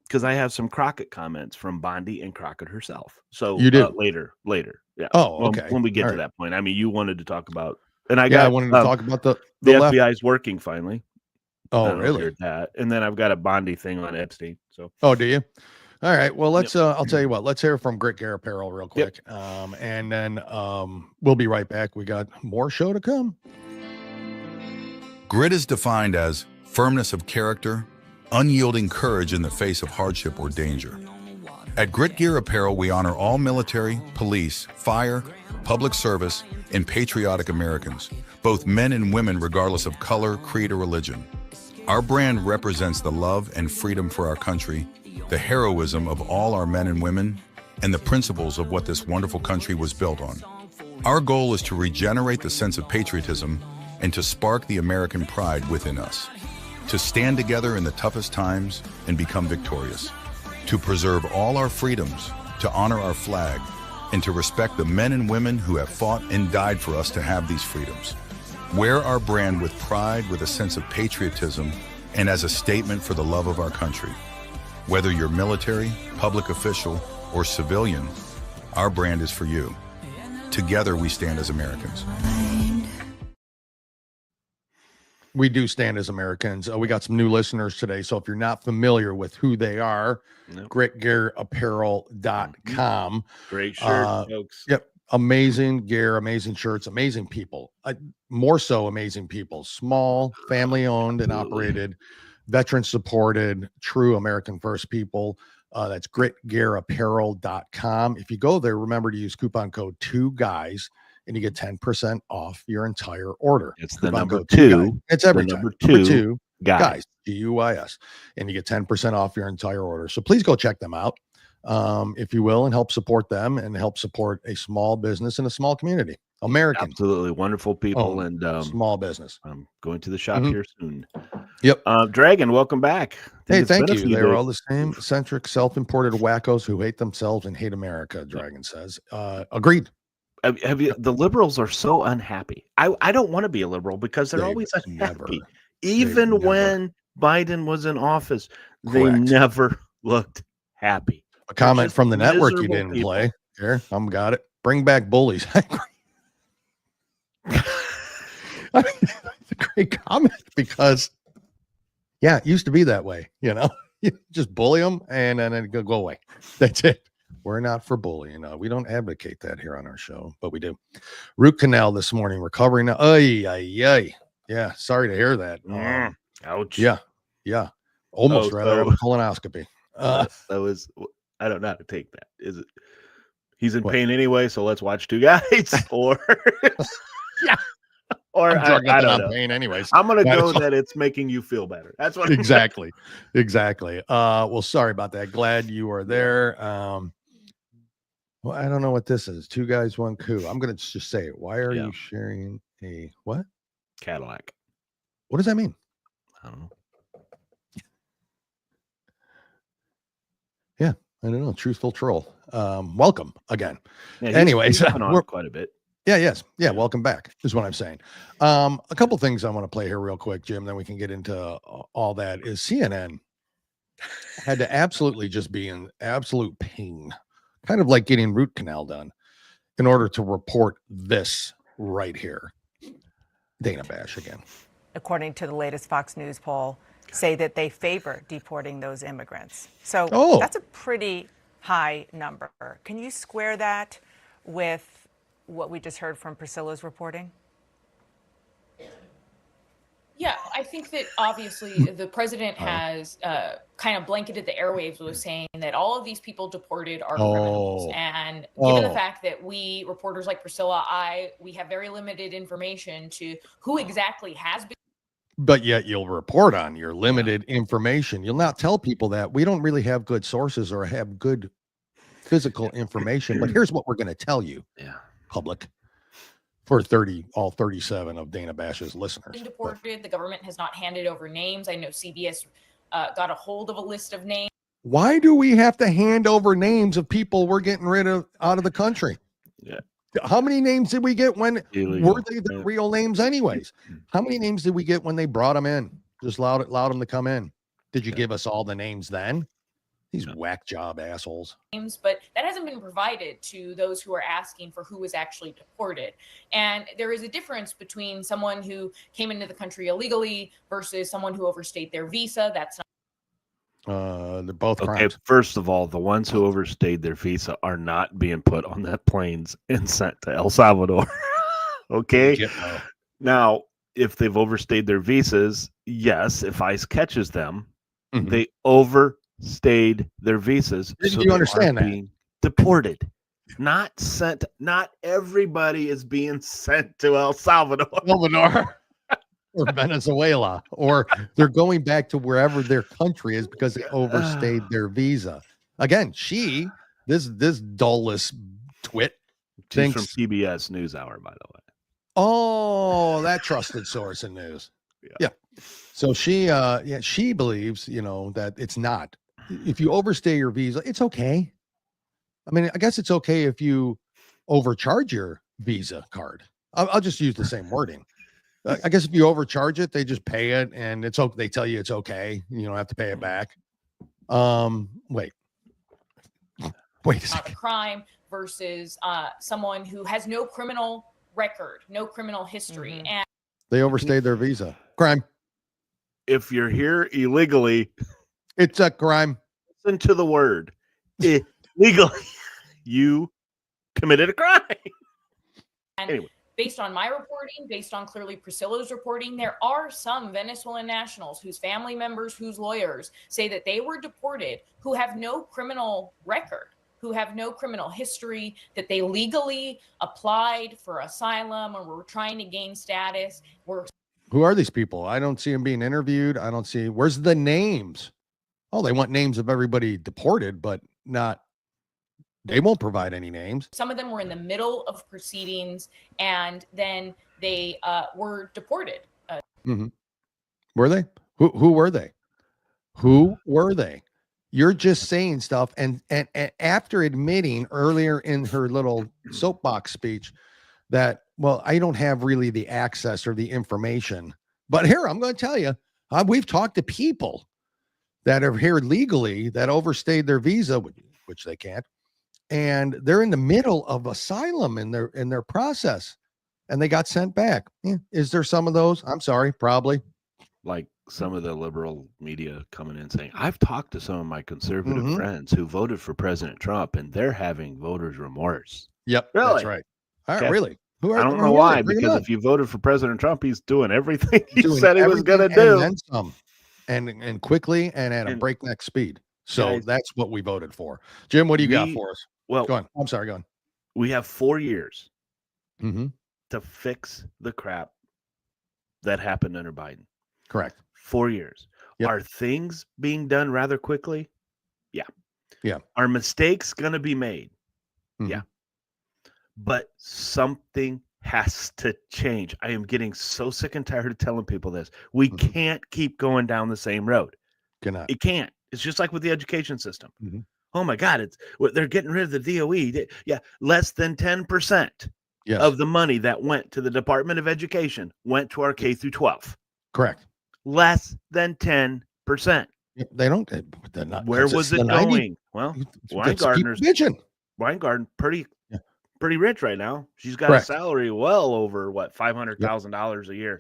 Because I have some Crockett comments from Bondi and Crockett herself. So you do later. Yeah. Oh, okay. When we get to that point. I mean, you wanted to talk about, and I wanted to talk about the FBI's working finally. Oh, really? That. And then I've got a Bondi thing on Epstein. So. Oh, do you? All right. Well, let's. I'll tell you what. Let's hear from Grit Gear Apparel real quick, and then we'll be right back. We got more show to come. Grit is defined as firmness of character, unyielding courage in the face of hardship or danger. At Grit Gear Apparel, we honor all military, police, fire, public service, and patriotic Americans, both men and women regardless of color, creed, or religion. Our brand represents the love and freedom for our country, the heroism of all our men and women, and the principles of what this wonderful country was built on. Our goal is to regenerate the sense of patriotism and to spark the American pride within us, to stand together in the toughest times and become victorious, to preserve all our freedoms, to honor our flag, and to respect the men and women who have fought and died for us to have these freedoms. Wear our brand with pride, with a sense of patriotism, and as a statement for the love of our country. Whether you're military, public official, or civilian, our brand is for you. Together we stand as Americans. We do stand as Americans. We got some new listeners today. So if you're not familiar with who they are, gritgearapparel.com. Great shirt, folks. Yep. Amazing gear, amazing shirts, amazing people. More so amazing people. Small, family owned and operated, veteran supported, true American first people. That's gritgearapparel.com. If you go there, remember to use coupon code 2GUYS and you get 10% off your entire order. It's the number 2. It's every time. Number 2 guys, GUYS, and you get 10% off your entire order. So please go check them out, if you will, and help support them and help support a small business in a small community. American, absolutely wonderful people, and small business. I'm going to the shop here soon. Yep. Dragon, welcome back. Hey, thank you. They're all the same eccentric, self-imported wackos who hate themselves and hate America. Dragon says, agreed. Have you? The liberals are so unhappy. I don't want to be a liberal because they're always unhappy. Even when Biden was in office, they never looked happy. A comment from the network you didn't play. Here, got it. Bring back bullies. I mean, it's a great comment because, it used to be that way. You just bully them and then it go away. That's it. We're not for bullying. We don't advocate that here on our show, but we do. Root canal this morning, recovering. Yeah. Sorry to hear that. Ouch. Yeah. Almost rather have a colonoscopy. That was. I don't know how to take that. Is it? He's in pain anyway, so let's watch 2 Guys. Or or I don't know. Pain anyways. I'm gonna go that it's making you feel better. That's what. Exactly. Well, sorry about that. Glad you are there. Well, I don't know what this is. 2 Guys, 1 Coup. I'm going to just say it. Why are you sharing a what? Cadillac. What does that mean? I don't know. Yeah, I don't know. Truthful troll. Welcome again. Yeah, anyways, we're quite a bit. Yeah. Welcome back is what I'm saying. A couple things I want to play here real quick, Jim, then we can get into all that. Is CNN had to absolutely just be in absolute pain, kind of like getting root canal done, in order to report this right here. Dana Bash again. According to the latest Fox News poll, say that they favor deporting those immigrants. So that's a pretty high number. Can you square that with what we just heard from Priscilla's reporting? Yeah, I think that obviously the president has kind of blanketed the airwaves with saying that all of these people deported are criminals. And given the fact that we, reporters like Priscilla, we have very limited information to who exactly has been. But yet you'll report on your limited information. You'll not tell people that we don't really have good sources or have good physical information. But here's what we're going to tell you, public. For all 37 of Dana Bash's listeners. Deported. The government has not handed over names. I know CBS got a hold of a list of names. Why do we have to hand over names of people we're getting rid of out of the country? Yeah. How many names did we get when illegal. Were they the real names anyways? How many names did we get when they brought them in? Just allowed them to come in. Did you give us all the names then? These whack job assholes. But that hasn't been provided to those who are asking for who was actually deported. And there is a difference between someone who came into the country illegally versus someone who overstayed their visa. That's not. They're both crimes. First of all, the ones who overstayed their visa are not being put on that planes and sent to El Salvador. Okay. Now, if they've overstayed their visas, yes, if ICE catches them, they overstayed their visas. Do you understand that? Being deported, not sent. Not everybody is being sent to El Salvador. Or Venezuela, or they're going back to wherever their country is because they overstayed their visa. Again, this dullless twit thinks from PBS NewsHour, by the way. Oh, that trusted source in news. Yeah. So she believes, that it's not. If you overstay your visa, it's okay. I mean, I guess it's okay if you overcharge your Visa card. I'll just use the same wording. I guess if you overcharge it, they just pay it, and it's okay. They tell you it's okay. You don't have to pay it back. Wait a second. Crime versus someone who has no criminal record, no criminal history, and they overstayed their visa. Crime. If you're here illegally, it's a crime. Listen to the word illegally. You committed a crime. Anyway. Based on my reporting, based on clearly Priscilla's reporting, there are some Venezuelan nationals whose family members, whose lawyers say that they were deported, who have no criminal record, who have no criminal history, that they legally applied for asylum or were trying to gain status. Who are these people? I don't see them being interviewed. I don't see. Where's the names? Oh, they want names of everybody deported, but not. They won't provide any names. Some of them were in the middle of proceedings, and then they were deported. Were they? Who were they? Who were they? You're just saying stuff, and after admitting earlier in her little soapbox speech that, well, I don't have really the access or the information. But here, I'm going to tell you, we've talked to people that are here legally that overstayed their visa, which they can't. And they're in the middle of asylum in their process, and they got sent back. Yeah. Is there some of those? I'm sorry, probably. Like some of the liberal media coming in saying, I've talked to some of my conservative friends who voted for President Trump, and they're having voters remorse. Yep, really? That's right. All right, really? I don't know why, because if you voted for President Trump, he's doing everything he said he was going to do. And then some, and quickly and at a breakneck speed. So that's what we voted for. Jim, what do you got for us? Well, go on. I'm sorry, go on. We have 4 years to fix the crap that happened under Biden. Correct. 4 years. Yep. Are things being done rather quickly? Yeah. Yeah. Are mistakes going to be made? Yeah. But something has to change. I am getting so sick and tired of telling people this. We can't keep going down the same road. Cannot. It can't. It's just like with the education system. Oh my God, they're getting rid of the DOE. Yeah, less than 10% of the money that went to the Department of Education went to our K through 12. Correct. Less than 10%. They don't. Where was it going? Well, Weingarten, pretty pretty rich right now. She's got a salary well over what $500,000 a year.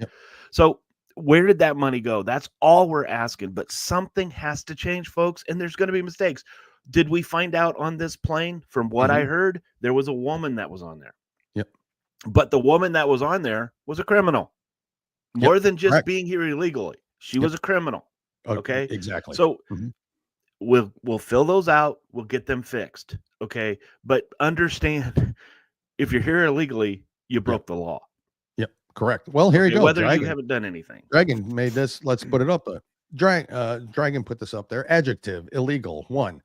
So where did that money go? That's all we're asking. But something has to change, folks, and there's going to be mistakes. Did we find out on this plane? From what I heard, there was a woman that was on there. Yep. But the woman that was on there was a criminal. More than just being here illegally. She was a criminal. Okay. Exactly. So we'll fill those out. We'll get them fixed. Okay. But understand, if you're here illegally, you broke the law. Yep. Correct. Well, here you go. Whether you haven't done anything. Dragon made this. Let's put it up. Dragon put this up there. Adjective, illegal. 1,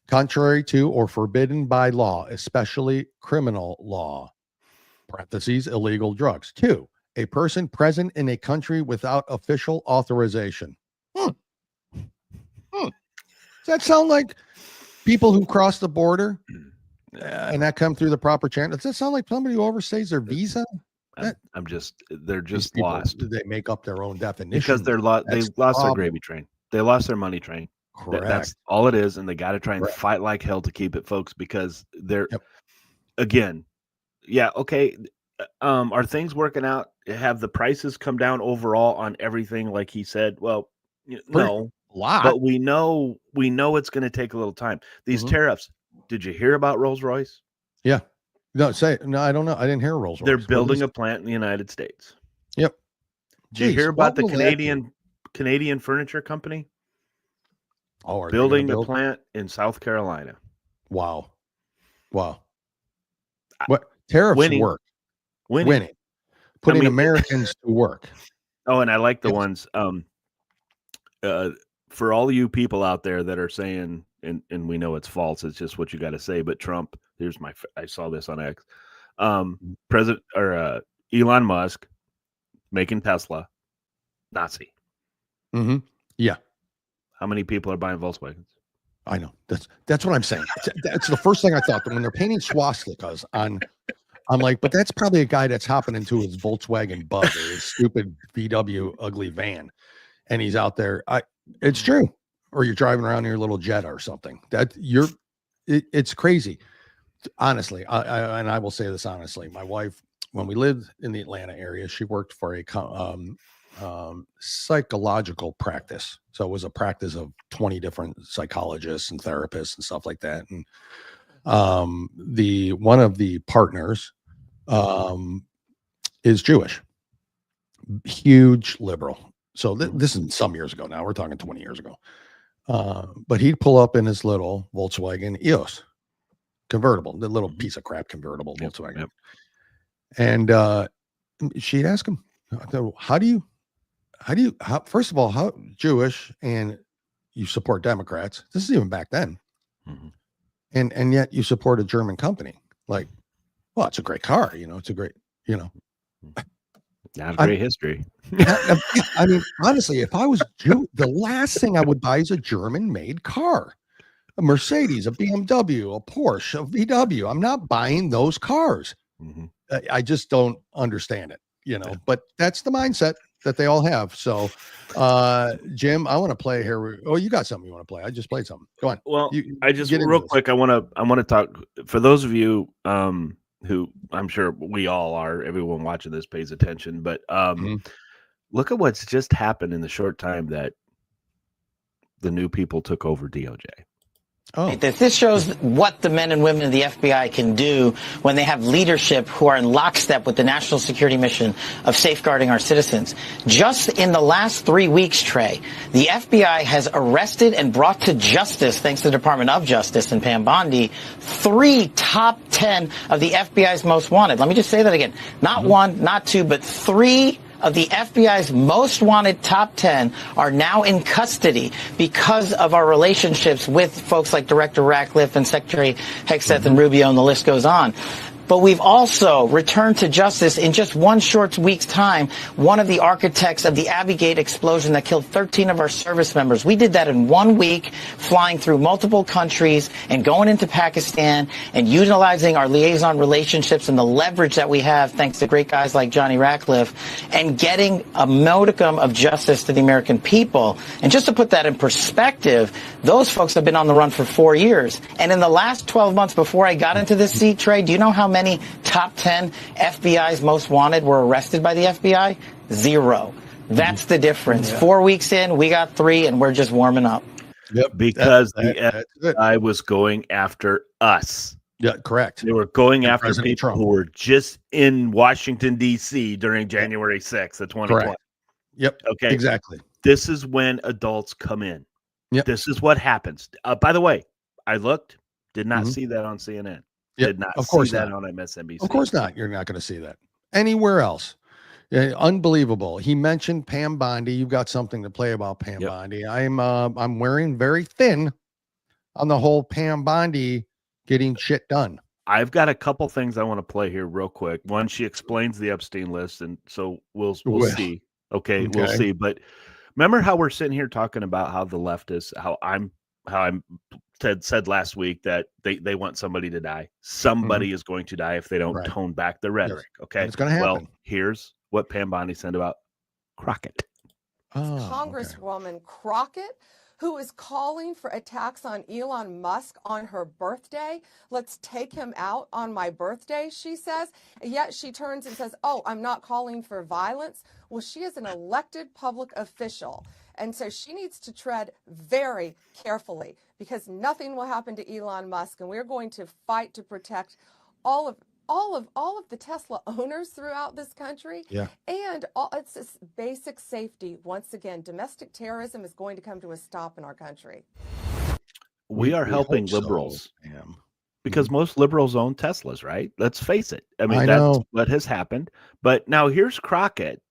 contrary to or forbidden by law, especially criminal law. Parentheses, illegal drugs. 2, a person present in a country without official authorization. Does that sound like people who cross the border and that come through the proper channel? Does that sound like somebody who overstays their visa? They're just lost. They make up their own definition because they lost their gravy train. They lost their money train. Correct. That's all it is, and they got to try and fight like hell to keep it, folks, because they're again. Yeah, okay. Are things working out? Have the prices come down overall on everything, like he said? Well, no, a lot. But we know it's going to take a little time. These tariffs. Did you hear about Rolls-Royce? Yeah. No, I don't know. I didn't hear Rolls-Royce. They're building a plant in the United States. Yep. Did you hear about the Canadian furniture company? Oh, building a plant in South Carolina. Wow. What tariffs work? Winning. Putting Americans to work. Oh, and I like the ones for all you people out there that are saying, and we know it's false, it's just what you got to say, but Trump, I saw this on X. President or Elon Musk making Tesla Nazi. Yeah. How many people are buying Volkswagens? I know. That's what I'm saying. That's the first thing I thought. That when they're painting swastikas on, I'm like, but that's probably a guy that's hopping into his Volkswagen Bug or his stupid VW ugly van, and he's out there. It's true. Or you're driving around in your little Jetta or something. It's crazy. Honestly, I will say this honestly. My wife, when we lived in the Atlanta area, she worked for a psychological practice. So it was a practice of 20 different psychologists and therapists and stuff like that. And one of the partners is Jewish, huge liberal. So this is some years ago now. We're talking 20 years ago. But he'd pull up in his little Volkswagen EOS convertible, the little piece of crap convertible Volkswagen. And she'd ask him, how first of all, how Jewish and you support Democrats? This is even back then. And yet you support a German company. Like, well, it's a great car, it's a great, not a great history. I mean, honestly, if I was Jew, the last thing I would buy is a German-made car, a Mercedes, a BMW, a Porsche, a VW. I'm not buying those cars. I just don't understand it, but that's the mindset that they all have. So, Jim, I want to play here. Oh, you got something you want to play? I just played something. Go on. Well, I just real quick. I want to talk for those of you who I'm sure we all are. Everyone watching this pays attention, but look at what's just happened in the short time that the new people took over DOJ. Oh. This shows what the men and women of the FBI can do when they have leadership who are in lockstep with the national security mission of safeguarding our citizens. Just in the last 3 weeks, Trey, the FBI has arrested and brought to justice, thanks to the Department of Justice and Pam Bondi, 3 top 10 of the FBI's most wanted. Let me just say that again. Not 1, not 2, but 3 of the FBI's most wanted top 10 are now in custody because of our relationships with folks like Director Ratcliffe and Secretary Hegseth and Rubio, and the list goes on. But we've also returned to justice in just 1 short week's time one of the architects of the Abbey Gate explosion that killed 13 of our service members. We did that in 1 week, flying through multiple countries and going into Pakistan and utilizing our liaison relationships and the leverage that we have, thanks to great guys like Johnny Ratcliffe, and getting a modicum of justice to the American people. And just to put that in perspective, those folks have been on the run for 4 years. And in the last 12 months before I got into this seat, Trey, do you know how many many top 10 FBI's most wanted were arrested by the FBI? 0. That's the difference. 4 weeks in, we got 3, and we're just warming up. Yep. Because the FBI was going after us. Yeah, correct. They were going after President people Trump. who were just in Washington, D.C. during January 6th of 2020. Correct. Yep. Okay. Exactly. This is when adults come in. Yep. This is what happens. By the way, I looked, did not see that on CNN. Yep. Did not Of course see that not. on MSNBC. Of course not. You're not going to see that anywhere else. Unbelievable. He mentioned Pam Bondi. You've got something to play about Pam Bondi. I'm wearing very thin on the whole Pam Bondi getting shit done. I've got a couple things I want to play here real quick. One, she explains the Epstein list, and so we'll see. Okay, we'll see. But remember how we're sitting here talking about how the leftists, how I'm said last week that they want somebody to die. Somebody is going to die if they don't tone back the rhetoric. Yes. Okay, It's going to happen. Well, here's what Pam Bondi said about Crockett. Congresswoman Crockett, who is calling for attacks on Elon Musk on her birthday. Let's take him out on my birthday, she says. Yet she turns and says, oh, I'm not calling for violence. Well, she is an elected public official. And so she needs to tread very carefully because nothing will happen to Elon Musk. And we're going to fight to protect all of the Tesla owners throughout this country. Yeah. And it's this basic safety. Once again, domestic terrorism is going to come to a stop in our country. We are helping liberals because most liberals own Teslas, right? Let's face it. I mean, that's what has happened. But now here's Crockett,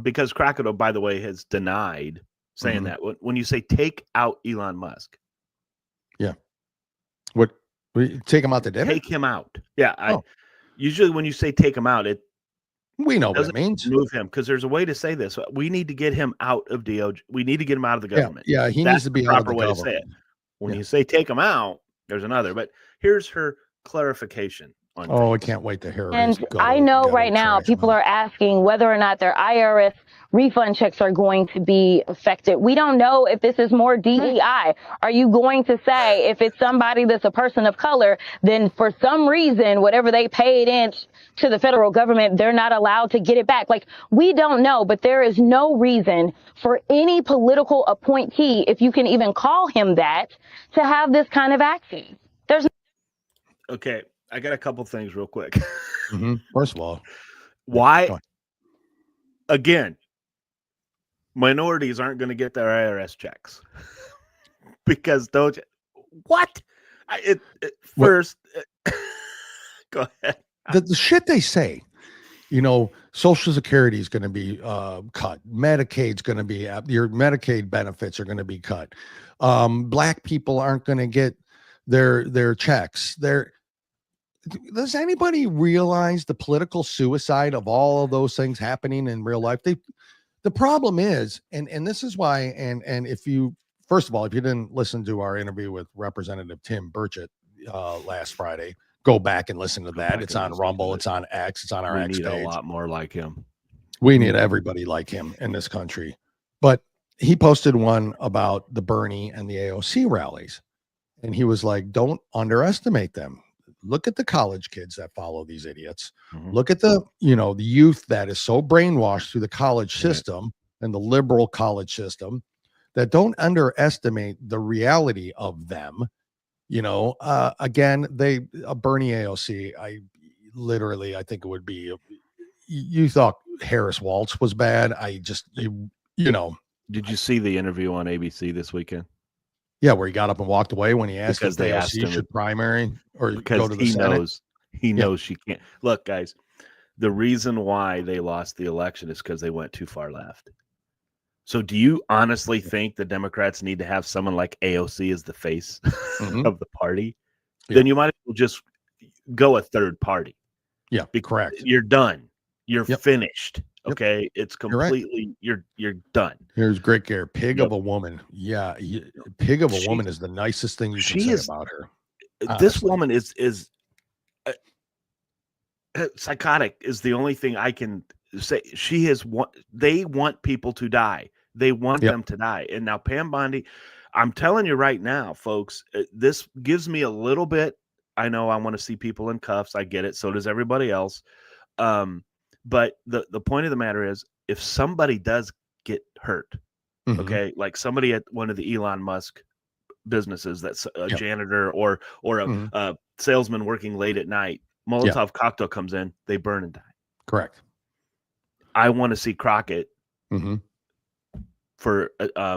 because Crockett, oh, by the way, has denied saying that. When you say take out Elon Musk. Yeah. What? Take him out the dinner? Take him out. Yeah. Usually when you say take him out, we know what it means. Move him, because there's a way to say this. We need to get him out of DOJ. We need to get him out of the government. Yeah, he needs to be out of the way government. to say it. When you say take him out, there's another. But here's her clarification on I can't wait to hear. And I know right now people are asking whether or not their IRS refund checks are going to be affected. We don't know if this is more DEI. Are you going to say if it's somebody that's a person of color, then for some reason, whatever they paid in to the federal government, they're not allowed to get it back? Like, we don't know, but there is no reason for any political appointee, if you can even call him that, to have this kind of access. Okay. I got a couple things real quick. First of all, why? Again, minorities aren't going to get their IRS checks because what? First, go ahead. The shit they say, Social Security is going to be cut. Medicaid's going to be your Medicaid benefits are going to be cut. Black people aren't going to get their checks. Does anybody realize the political suicide of all of those things happening in real life? The problem is, and this is why, and if you, first of all, if you didn't listen to our interview with Representative Tim Burchett last Friday, go back and listen to that. It's on Rumble, it's on X, it's on our X page. We need a lot more like him. We need everybody like him in this country. But he posted one about the Bernie and the AOC rallies. And he was like, don't underestimate them. Look at the college kids that follow these idiots. Look at the youth that is so brainwashed through the college system and the liberal college system that don't underestimate the reality of them. Again, a Bernie AOC, I think it would be, you thought Harris Walz was bad. Did you see the interview on ABC this weekend? Yeah, where he got up and walked away when he asked if the AOC should primary or go to the Senate. He knows she can't. Look, guys, the reason why they lost the election is because they went too far left. So do you honestly think the Democrats need to have someone like AOC as the face of the party? Then you might as well just go a third party. Yeah, correct. You're done. You're finished. Okay, it's completely you're done. Here's Great Gare, pig of a woman. Yeah, pig of a woman is the nicest thing you can say about her. This woman is psychotic. Is the only thing I can say. She is one. They want people to die. They want them to die. And now Pam Bondi, I'm telling you right now, folks, this gives me a little bit I know I want to see people in cuffs. I get it. So does everybody else. But the point of the matter is, if somebody does get hurt, okay, like somebody at one of the Elon Musk businesses, that's a janitor or a salesman working late at night, Molotov cocktail comes in, they burn and die. Correct. I want to see Crockett for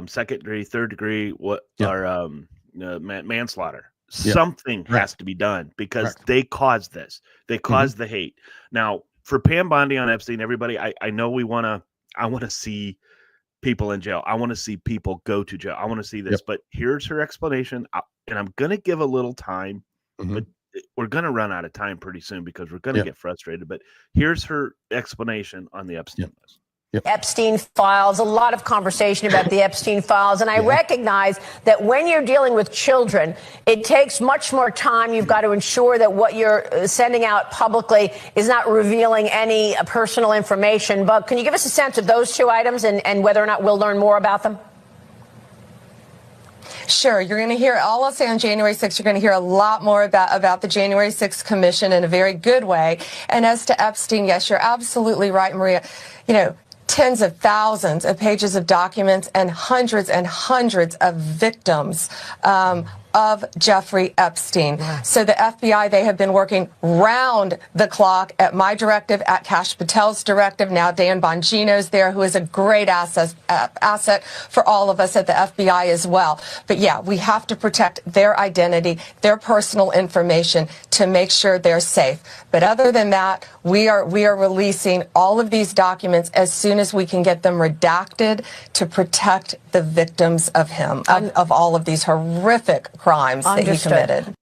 second degree, third degree, manslaughter. Something has to be done because they caused this. They caused the hate. Now, for Pam Bondi on Epstein, everybody, I know I want to see people in jail. I want to see people go to jail. I want to see this, but here's her explanation. And I'm going to give a little time, but we're going to run out of time pretty soon because we're going to get frustrated. But here's her explanation on the Epstein list. Epstein files, a lot of conversation about the Epstein files. And I recognize that when you're dealing with children, it takes much more time. You've got to ensure that what you're sending out publicly is not revealing any personal information. But can you give us a sense of those two items and whether or not we'll learn more about them? Sure. You're going to hear, all I'll say on January 6th, you're going to hear a lot more about the January 6th Commission in a very good way. And as to Epstein, yes, you're absolutely right, Maria. Tens of thousands of pages of documents and hundreds of victims of Jeffrey Epstein. So the FBI, they have been working round the clock at my directive, at Kash Patel's directive. Now Dan Bongino's there, who is a great asset for all of us at the FBI as well. But yeah, we have to protect their identity, their personal information to make sure they're safe. But other than that, we are releasing all of these documents as soon as we can get them redacted to protect the victims of him, of all of these horrific crimes that he committed.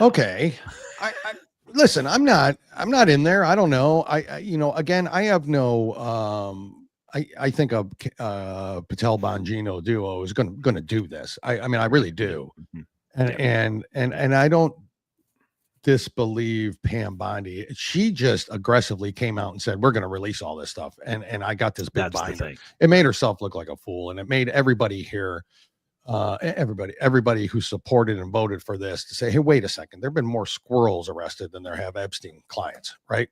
Okay. I listen, I'm not in there. I don't know. Again, I have no, I think a Patel Bongino duo is going to do this. I mean, I really do. And I don't disbelieve Pam Bondi. She just aggressively came out and said, we're going to release all this stuff. And I got this big binder. It made herself look like a fool. And it made everybody here, everybody who supported and voted for this to say, hey, wait a second, there've been more squirrels arrested than there have Epstein clients. Right.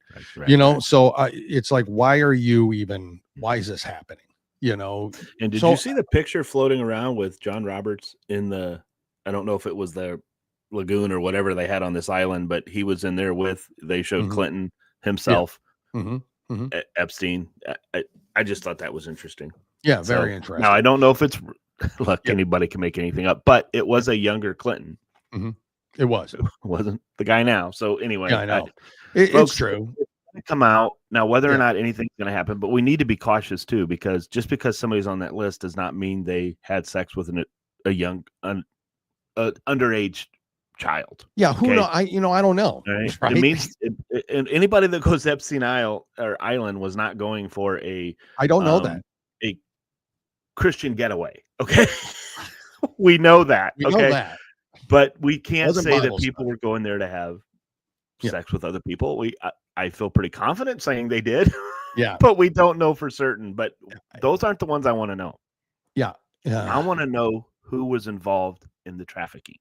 So it's like, why is this happening? And did you see the picture floating around with John Roberts in I don't know if it was the lagoon or whatever they had on this island, but he was in there they showed Clinton himself, Epstein. I just thought that was interesting. Yeah. Very interesting. Now I don't know if it's anybody can make anything up, but it was a younger Clinton. It was. It wasn't the guy now. So anyway, I know it's true. Come out now, whether or not anything's going to happen, but we need to be cautious too, because just because somebody's on that list does not mean they had sex with a young underage child. Yeah, who know? I don't know. Right? It means anybody that goes to Epstein Island was not going for a. I don't know that a Christian getaway. Okay, we know that. We know that, but we can't say that people were going there to have sex with other people. I feel pretty confident saying they did. Yeah, but we don't know for certain. But those aren't the ones I want to know. Yeah, I want to know who was involved in the trafficking.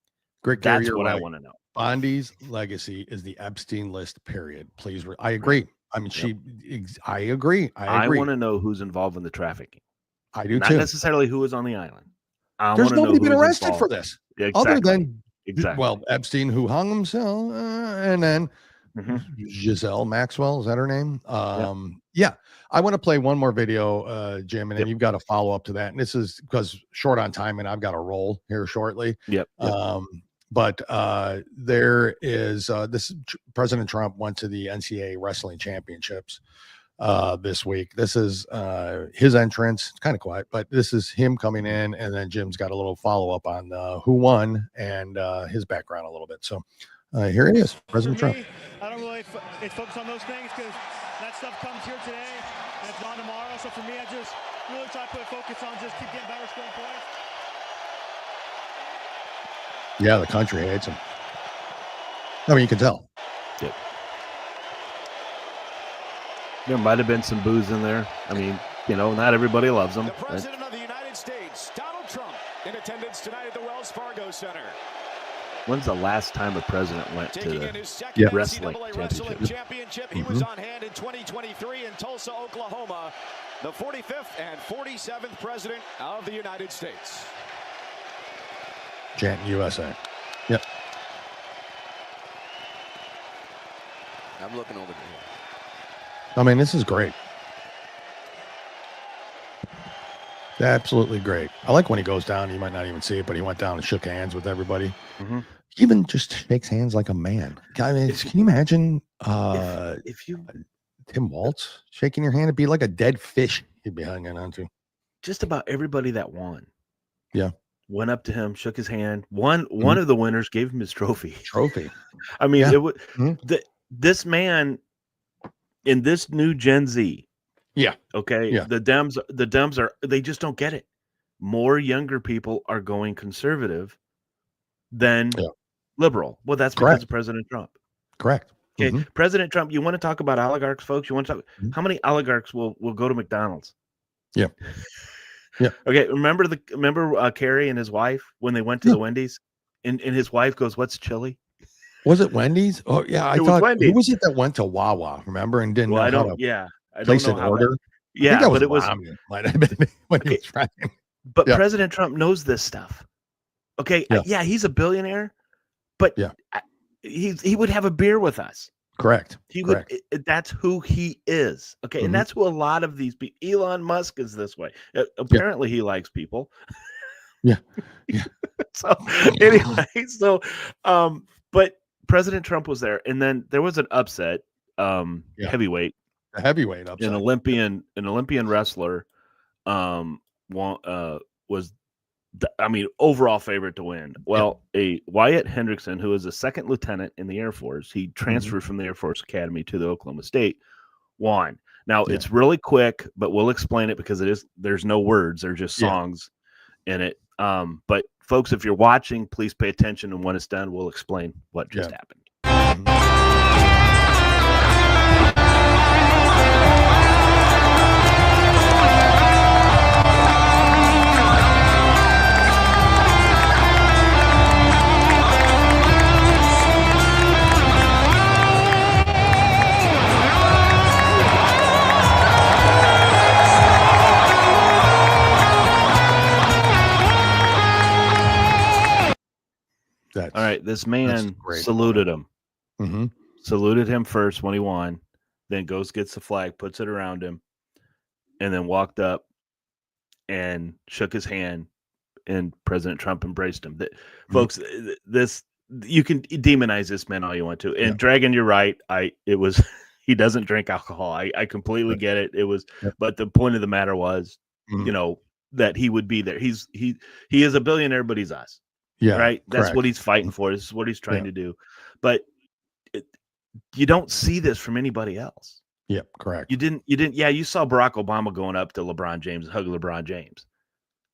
That's what I want to know. Bondi's legacy is the Epstein list, period. Please. I agree. I mean, I agree. I want to know who's involved in the trafficking. I do Not too. Not necessarily who was on the island. There's nobody been arrested for this. Exactly. Other than, Epstein, who hung himself, and then Giselle Maxwell, is that her name? Yeah. I want to play one more video, Jim, and then you've got a follow up to that. And this is because short on time, and I've got a roll here shortly. But there is President Trump went to the NCAA wrestling championships this week. This is his entrance. It's kind of quiet, but this is him coming in, and then Jim's got a little follow up on who won and his background a little bit. So here it is, President Trump. I don't really focus on those things because that stuff comes here today and it's not tomorrow. So for me, I just really try to put focus on just keep getting better, scoring points. Yeah, the country hates him. I mean, you can tell. Yep. There might have been some booze in there. I mean, not everybody loves him. The President of the United States, Donald Trump, in attendance tonight at the Wells Fargo Center. When's the last time a president went to the wrestling championship? He was on hand in 2023 in Tulsa, Oklahoma, the 45th and 47th president of the United States. Chant USA. Yep. I'm looking over here. I mean, this is great. Absolutely great. I like when he goes down. You might not even see it, but he went down and shook hands with everybody. He even just shakes hands like a man. I mean, can you imagine if you Tim Walz shaking your hand? It'd be like a dead fish he'd be hanging on to. Just about everybody that won. Yeah. Went up to him, shook his hand. One of the winners gave him his trophy. I mean, it would this man in this new Gen Z. Yeah. Okay. Yeah. The Dems are they just don't get it. More younger people are going conservative than liberal. Well, that's because of President Trump. Correct. Okay. President Trump, you want to talk about oligarchs, folks? You want to talk how many oligarchs will go to McDonald's? Yeah. Yeah. Okay. Remember Kerry and his wife when they went to the Wendy's and his wife goes, "What's chili?" Was it Wendy's? Oh yeah. I thought who was it that went to Wawa? Remember and didn't know how to place an order. Yeah, I think but it was might have been when he was trying. But President Trump knows this stuff. Okay, he's a billionaire, but he would have a beer with us. Correct. He would. That's who he is. Okay, and that's who a lot of these people. Elon Musk is this way. Apparently, he likes people. Yeah. So anyway, but President Trump was there, and then there was an upset. Heavyweight. A heavyweight upset. An Olympian wrestler was overall favorite to win. Well, a Wyatt Hendrickson, who is a second lieutenant in the Air Force, he transferred from the Air Force Academy to the Oklahoma State, won. Now it's really quick, but we'll explain it because there's no words, they're just songs in it. But folks, if you're watching, please pay attention, and when it's done, we'll explain what just happened. All right, this man saluted him. Saluted him first when he won, then goes, gets the flag, puts it around him, and then walked up and shook his hand, and President Trump embraced him. Folks, this you can demonize this man all you want to. And Dragon, you're right. He doesn't drink alcohol. I completely get it. It was, but the point of the matter was, that he would be there. He is a billionaire, but he's us. Yeah, right. That's what he's fighting for. This is what he's trying to do. But you don't see this from anybody else. Yep, correct. You didn't. Yeah, you saw Barack Obama going up to LeBron James and hug LeBron James.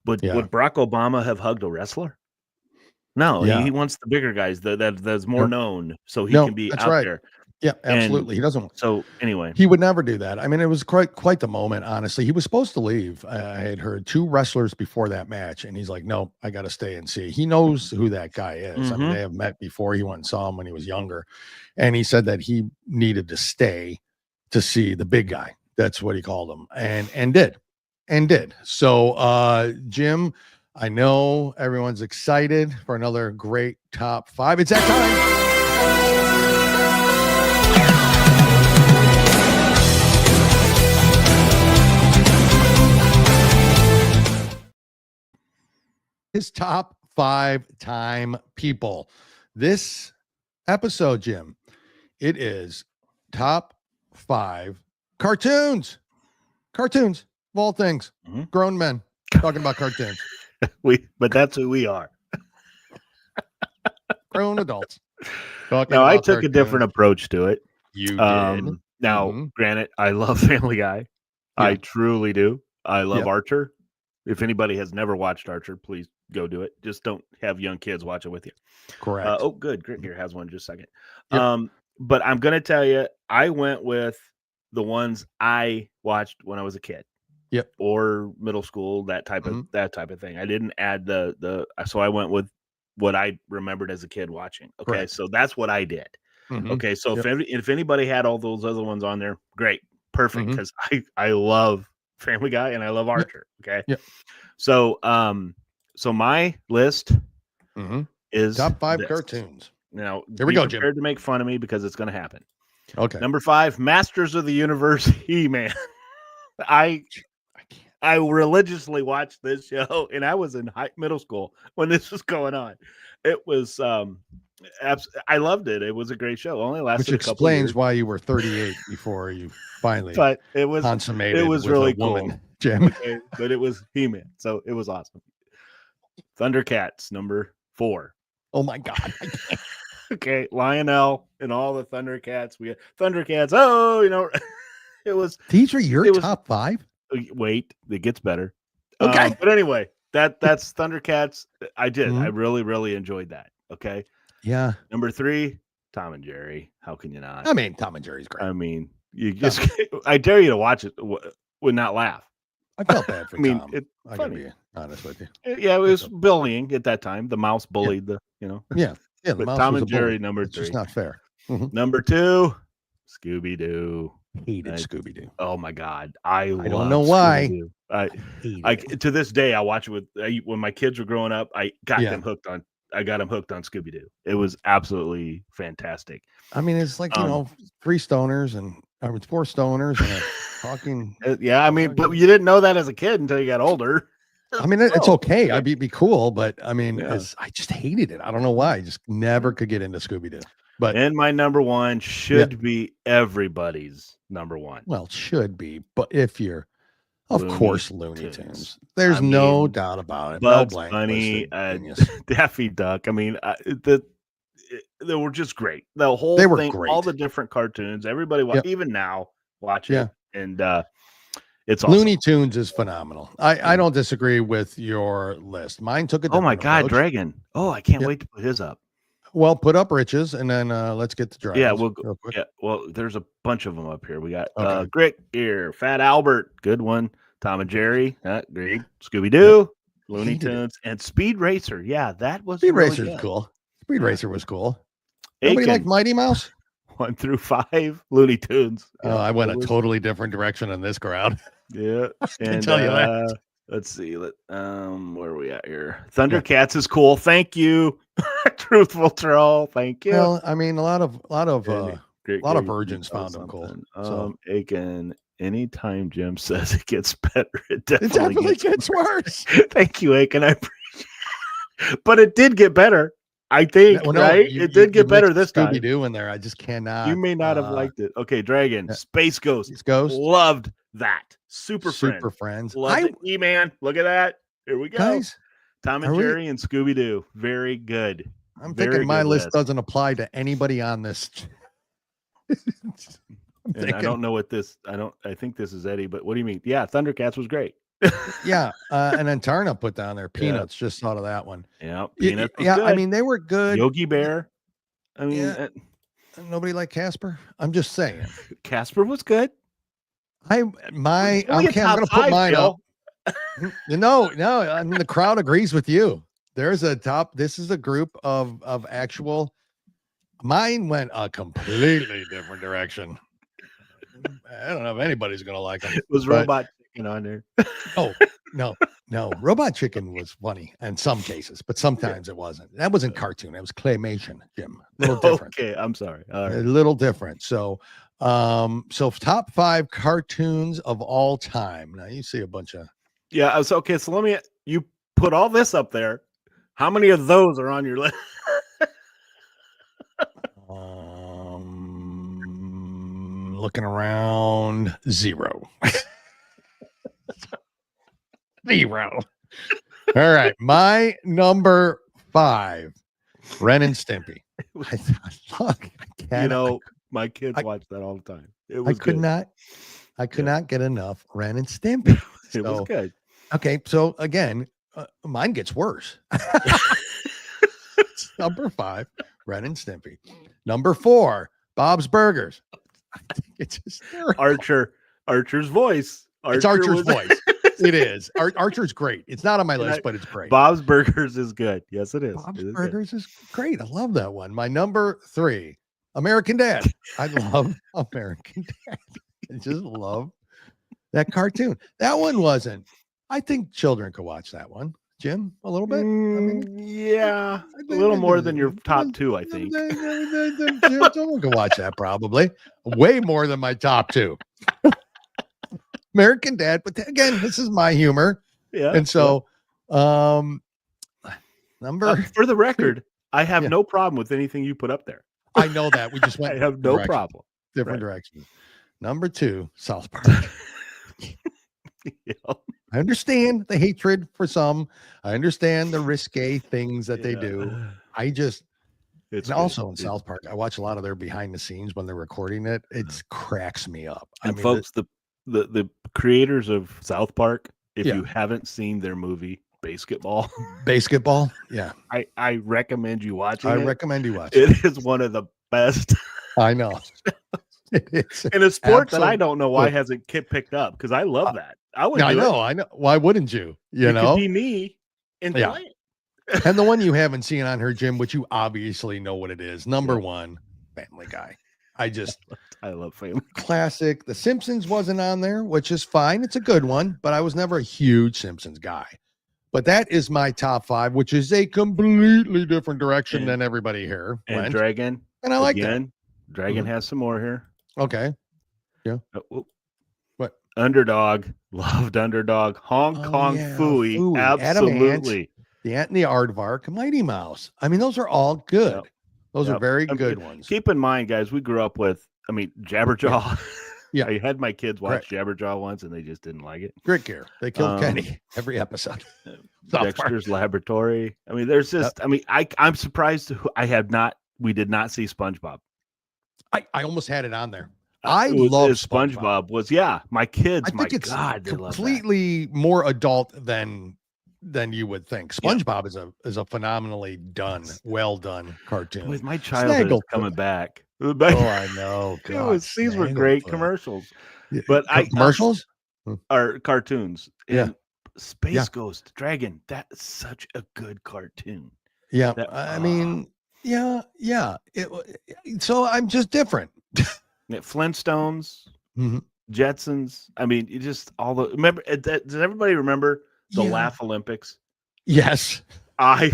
But would Barack Obama have hugged a wrestler? No, he wants the bigger guys that's more known, so he can be out there. Yeah, absolutely. He doesn't. So anyway, he would never do that. I mean, it was quite the moment. Honestly, he was supposed to leave. I had heard 2 wrestlers before that match, and he's like, "No, I got to stay and see." He knows who that guy is. I mean, they have met before. He went and saw him when he was younger, and he said that he needed to stay to see the big guy. That's what he called him, and did. So, Jim, I know everyone's excited for another great top 5. It's that time. His top 5 time people. This episode, Jim, it is top 5 cartoons of all things. Grown men talking about cartoons. But that's who we are. Grown adults. No, I took a different approach to it. You did. Now, granted, I love Family Guy. I truly do. I love Archer. If anybody has never watched Archer, please go do it. Just don't have young kids watch it with you. Correct. Oh, good. Grit here has one. Just a second. But I'm going to tell you, I went with the ones I watched when I was a kid. Yep. Or middle school, that type of thing. I didn't add so I went with what I remembered as a kid watching. Okay, Correct. so that's what I did. Mhm. Okay, so Yep. if anybody had all those other ones on there, great, perfect, because I love Family Guy and I love Archer. Okay, Yep. so so my list is top 5 this. cartoons. Now, Here we be go, Jim. prepared to make fun of me because it's going to happen. Okay. Number 5, Masters of the Universe, He-Man. I religiously watched this show, and I was in middle school when this was going on. It was I loved it. It was a great show. Only lasted Which a couple explains years. why you were 38 before you finally But it was consummated. It was with really a woman, cool, Jim. Okay, but it was He-Man, so it was awesome. Thundercats, number 4. Oh my God. Okay, Lionel and all the Thundercats. We had Thundercats. Oh, it was. These are your top 5? Wait, it gets better. Okay. But anyway, that's Thundercats. I did. I really, really enjoyed that. Okay. Yeah. Number 3, Tom and Jerry. How can you not? I mean, Tom and Jerry's great. I mean, you just. I dare you to watch it. Would not laugh. I felt bad for Tom. It's I funny. gotta be honest with you. Yeah, it was bullying at that time. The mouse bullied the. Yeah. Yeah, the but mouse Tom was and a bully. Jerry, number It's 3. just not fair. Number 2, Scooby-Doo. Hated Scooby-Doo. Oh my God, I don't know why. Scooby-Doo. I to this day I watch it with when my kids were growing up. I got them hooked on. I got them hooked on Scooby-Doo. It was absolutely fantastic. I mean, it's like 3 stoners and 4 stoners and talking. Yeah, I mean, but you didn't know that as a kid until you got older. I mean, it's okay. I'd be cool, but I mean, I just hated it. I don't know why. I just never could get into Scooby-Doo. But and my number 1 should be everybody's number 1. Well, it should be, but if you're, of course, Looney Tunes. There's I mean, no doubt about it. Bugs Mel Blanc Bunny, was the genius. Daffy Duck. I mean, they were just great. The whole They were thing, great. all the different cartoons. Everybody, even now, watch it. Yeah. And it's awesome. Looney Tunes is phenomenal. I don't disagree with your list. Mine took a Oh my different God, approach. Dragon! Oh, I can't wait to put his up. Well, put up Riches, and then let's get to Dragons. Yeah, we'll real quick. yeah. Well, there's a bunch of them up here. We got Okay. Grit here, Fat Albert, good one. Tom and Jerry, great. Scooby Doo, Looney Hated it. Tunes, and Speed Racer. Yeah, that was Speed really Racer's good. cool. Speed Racer was cool. Nobody Aiken, liked Mighty Mouse? 1 through 5, Looney Tunes. Oh, I went a totally different direction in this crowd. Yeah, and tell you that. let's see. Where are we at here? Thundercats is cool. Thank you, Truthful Troll. Thank you. Well, I mean, a lot of Great, virgins found them cool. So Aiken, anytime Jim says it gets better, it it definitely, definitely gets worse. Thank you, Aiken. I appreciate it. But it did get better. I think, Well, no, right? you It did get better mixed this time. Scooby-Doo in there. I just cannot. You may not have liked it. Okay, Dragon, Space Ghost. Space Ghost. Loved that. Super Super Friends. Loved it. E-Man. Look at that. Here we go. Guys, Tom and are we- Jerry and Scooby-Doo. Very good. I'm Very thinking my good list doesn't apply to anybody on this. And I don't know what this. I think this is Eddie, but what do you mean? Yeah, Thundercats was great. Yeah, and then Tarna put down there Peanuts. Just thought of that one. Yeah, Y- Peanuts. Was yeah, I good. mean they were good. Yogi Bear. I mean, Yeah. Nobody liked Casper. I'm just saying. Casper was good. I'm Only a gonna top put 5, mine Bill. up. No. I mean the crowd agrees with you. There's a top. This is a group of actual. Mine went a completely different direction. I don't know if anybody's gonna like them. It was but- Robot Chicken on there. Oh no. Robot Chicken was funny in some cases, but sometimes it wasn't. That wasn't cartoon. It was claymation, Jim. A little different. Okay, I'm sorry. All A right. little different. So top 5 cartoons of all time. Now you see a bunch of Yeah. So okay. So you put all this up there. How many of those are on your list? looking around 0. 0. All right. My number 5, Ren and Stimpy. My kids watch that all the time. It was I could good. not get enough Ren and Stimpy. It was So, good. Okay, so again, mine gets worse. Number 5, Ren and Stimpy. Number 4, Bob's Burgers. I think it's hysterical. Archer's voice. It's Archer's was- voice. It is. Archer's great. It's not on my list, but it's great. Bob's Burgers is good. Yes, it is. Bob's Burgers is great. I love that one. My number 3, American Dad. I love American Dad. I just love that cartoon. That one wasn't. I think children could watch that one. Jim, a little bit. Yeah, a little more than your top 2, I think. Someone can watch that probably. Way more than my top 2. American Dad, but again, this is my humor. Yeah. And so, for the record, I have no problem with anything you put up there. I know that. We just went. I have no problem. Different directions. Number 2, South Park. I understand the hatred for some. I understand the risque things that they do. I just, and also in South Park, I watch a lot of their behind the scenes when they're recording it. It cracks me up. And I mean, folks, the creators of South Park, if you haven't seen their movie Basketball, yeah, I recommend you watching. I recommend you watch it. It is one of the best. I know. It is in a sport that I don't know why hasn't picked up, because I love that. I know. Why wouldn't you? You know, could be me and play it. And the one you haven't seen on her, Jim, which you obviously know what it is. Number 1, Family Guy. I love Family Classic. The Simpsons wasn't on there, which is fine. It's a good one, but I was never a huge Simpsons guy. But that is my top 5, which is a completely different direction than everybody here went. And Dragon. And I like that. Dragon has some more here. Okay. Yeah. What? Underdog. Loved Underdog. Hong Kong Phooey. Absolutely. The Ant and the Aardvark. Mighty Mouse. I mean, those are all good. Yep. Those are very good ones. Keep in mind, guys, we grew up with, Jabberjaw. Yeah. I had my kids watch Jabberjaw once and they just didn't like it. Grit Gear. They killed Kenny every episode. Dexter's Laboratory. I mean, there's just, I'm surprised we did not see SpongeBob. I almost had it on there. I love SpongeBob. My kids. I think it's completely more adult than you would think. SpongeBob is a phenomenally well done cartoon. With my childhood coming back. Oh, I know. These were great commercials. But commercials are cartoons. Yeah. Space Ghost Dragon. That's such a good cartoon. Yeah. So I'm just different. Flintstones, Jetsons. I mean, you just remember. Does everybody remember the Laugh Olympics? Yes, I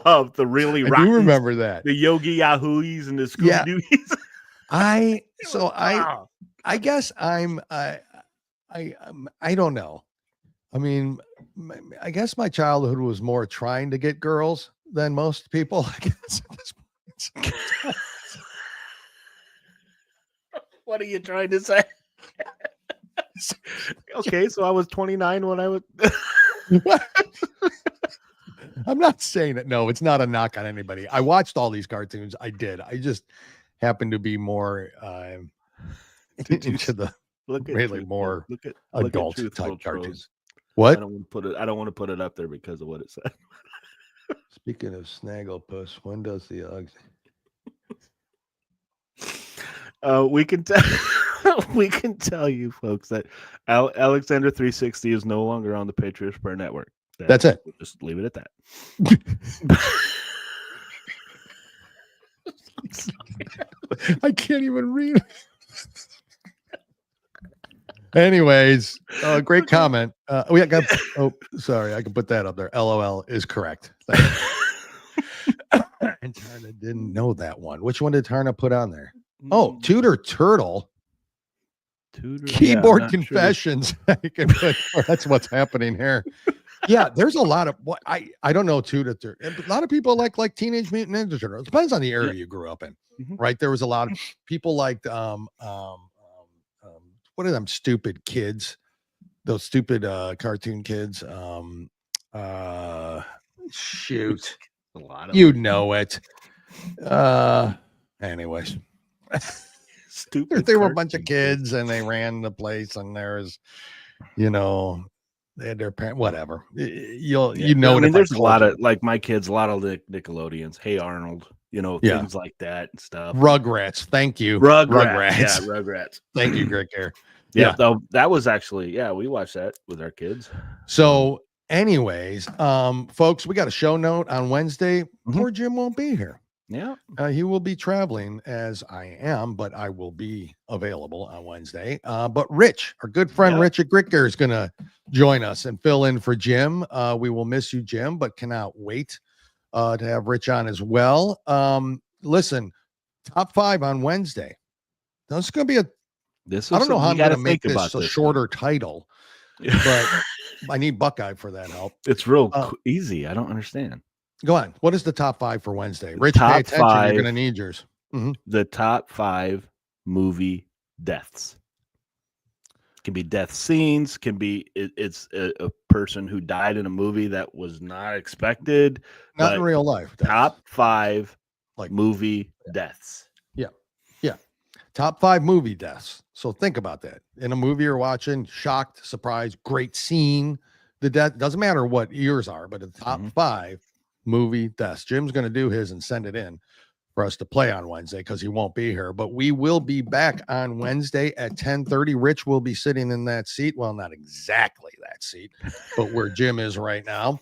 love the really. I do remember that the Yogi Yahooies and the Scooby Dooies. I guess I don't know. I mean, I guess my childhood was more trying to get girls than most people. I guess at this point. What are you trying to say? Okay, so I was 29 when I was. I'm not saying it. No, it's not a knock on anybody. I watched all these cartoons. I did. I just happened to be more into the more adult type cartoons. What? I don't want to put it up there because of what it said. Speaking of Snagglepuss, when does the we can tell you folks that Alexander 360 is no longer on the Patriot Prayer Network. That's it. Just leave it at that. I can't even read. Anyways, great comment. Sorry, I can put that up there. LOL is correct. And Tarna didn't know that one. Which one did Tarna put on there? Oh, Tudor Turtle. Keyboard Confessions. Sure. That's what's happening here. Yeah, there's a lot of what I don't know Tudor. A lot of people like Teenage Mutant Ninja Turtles. It depends on the area you grew up in, right? There was a lot of people liked what are them stupid kids? Those stupid cartoon kids. Shoot. A lot of know it. Anyways. Stupid. They were a bunch of kids and they ran the place, and there's they had their parent, whatever. I mean, there's a lot of my kids, a lot of the Nickelodeons. Hey Arnold, things like that and stuff. Rugrats. Thank you. Rugrats. Yeah, Rugrats. Thank you, Greg here. Yeah, though that was actually, we watched that with our kids. So anyways, folks, we got a show note on Wednesday. Poor Jim won't be here. Yeah. He will be traveling as I am, but I will be available on Wednesday. But Rich, our good friend Rich at Gricker, is going to join us and fill in for Jim. We will miss you, Jim, but cannot wait to have Rich on as well. Listen, top 5 on Wednesday. Now, it's going to be I don't know how I'm going to make this a shorter title, but I need Buckeye for that help. It's real easy. I don't understand. Go on. What is the top 5 for Wednesday? Rich, pay attention. You're going to need yours. The top 5 movie deaths. Can be death scenes. Can be it's a person who died in a movie that was not expected. Not in real life. Top 5 movie deaths. Yeah. Top 5 movie deaths. So think about that. In a movie you're watching, shocked, surprised, great scene. The death doesn't matter what yours are, but the top 5 movie deaths. Jim's going to do his and send it in for us to play on Wednesday because he won't be here. But we will be back on Wednesday at 10:30. Rich will be sitting in that seat. Well, not exactly that seat, but where Jim is right now.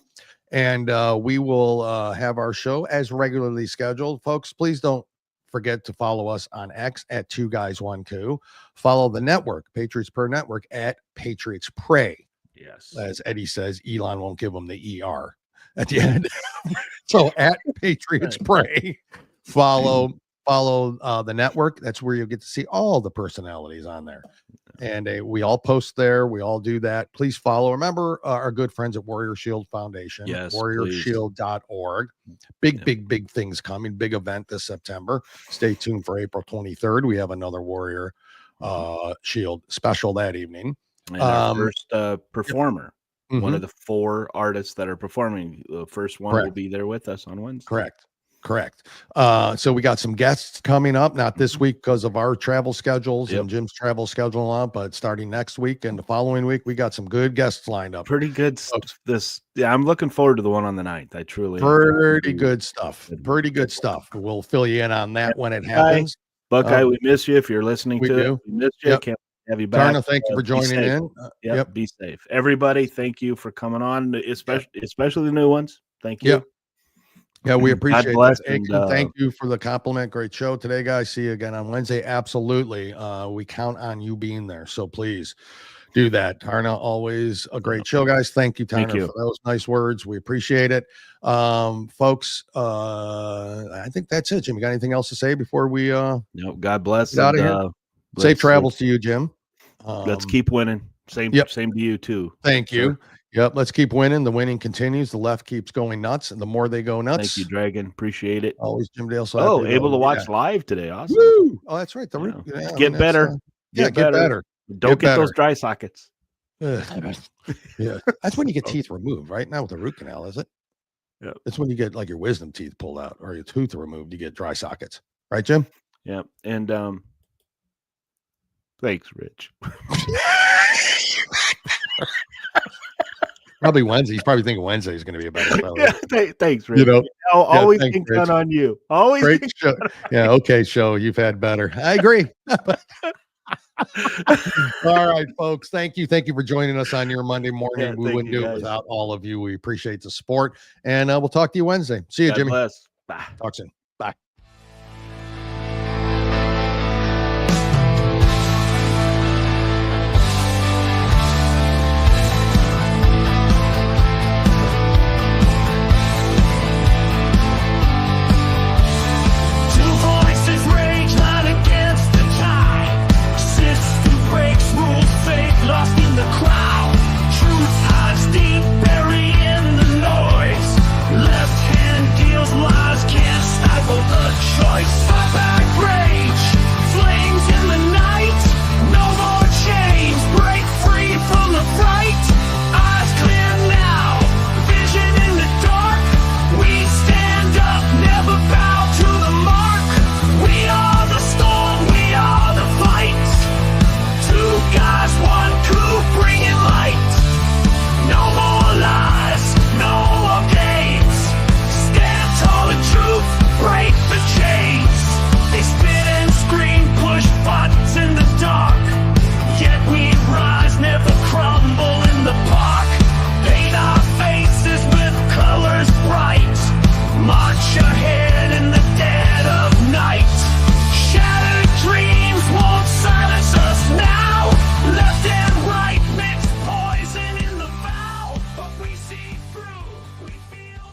And we will have our show as regularly scheduled. Folks, please don't forget to follow us on X at 2guys1coup. Follow the network, Patriots Per Network, at Patriots Pray. Yes. As Eddie says, Elon won't give them the ER at the end. So at Patriots Pray, follow the network. That's where you'll get to see all the personalities on there. And we all post there. We all do that. Please follow. Remember our good friends at Warrior Shield Foundation. Yes, warriorshield.org. Big things coming. Big event this September. Stay tuned for April 23rd. We have another Warrior Shield special that evening. And our first performer. One of the 4 artists that are performing. The first one will be there with us on Wednesday. Correct. So we got some guests coming up, not this week because of our travel schedules and Jim's travel schedule on, but starting next week and the following week, we got some good guests lined up. Pretty good. I'm looking forward to the one on the 9th. I truly Pretty good stuff. We'll fill you in on that when it happens. Buckeye, we miss you if you're listening we to do. it. We miss you. Can't have you back. Tarna, thank you for joining in. Be safe. Everybody, thank you for coming on, especially the new ones. Thank you. Yeah, we appreciate it. Thank you for the compliment. Great show today, guys. See you again on Wednesday. Absolutely. We count on you being there. So please do that. Tarna, always a great show, guys. Thank you, Tarna, for those nice words. We appreciate it. Folks, I think that's it. Jim, you got anything else to say before we no, God bless. Get out of here? Safe travels to you, Jim. Let's keep winning. Same to you too. Thank you. Sir. Yep, let's keep winning. The winning continues. The left keeps going nuts, and the more they go nuts. Thank you, Dragon. Appreciate it. Always Jim Dale. Able to watch live today. Awesome. Woo! Oh, that's right. Get better. Get better. Don't get those dry sockets. Yeah, that's when you get teeth removed, right? Not with a root canal, is it? Yeah, that's when you get like your wisdom teeth pulled out or your tooth removed. You get dry sockets, right, Jim? Yeah, and thanks, Rich. Probably Wednesday. He's probably thinking Wednesday is going to be a better show. Thanks, Rich. Always can count on you. Always great show. Yeah, okay, show. You've had better. I agree. All right, folks. Thank you. Thank you for joining us on your Monday morning. We wouldn't do it without all of you. We appreciate the support. And we'll talk to you Wednesday. See you, Jimmy. Bless. Bye. Talk soon.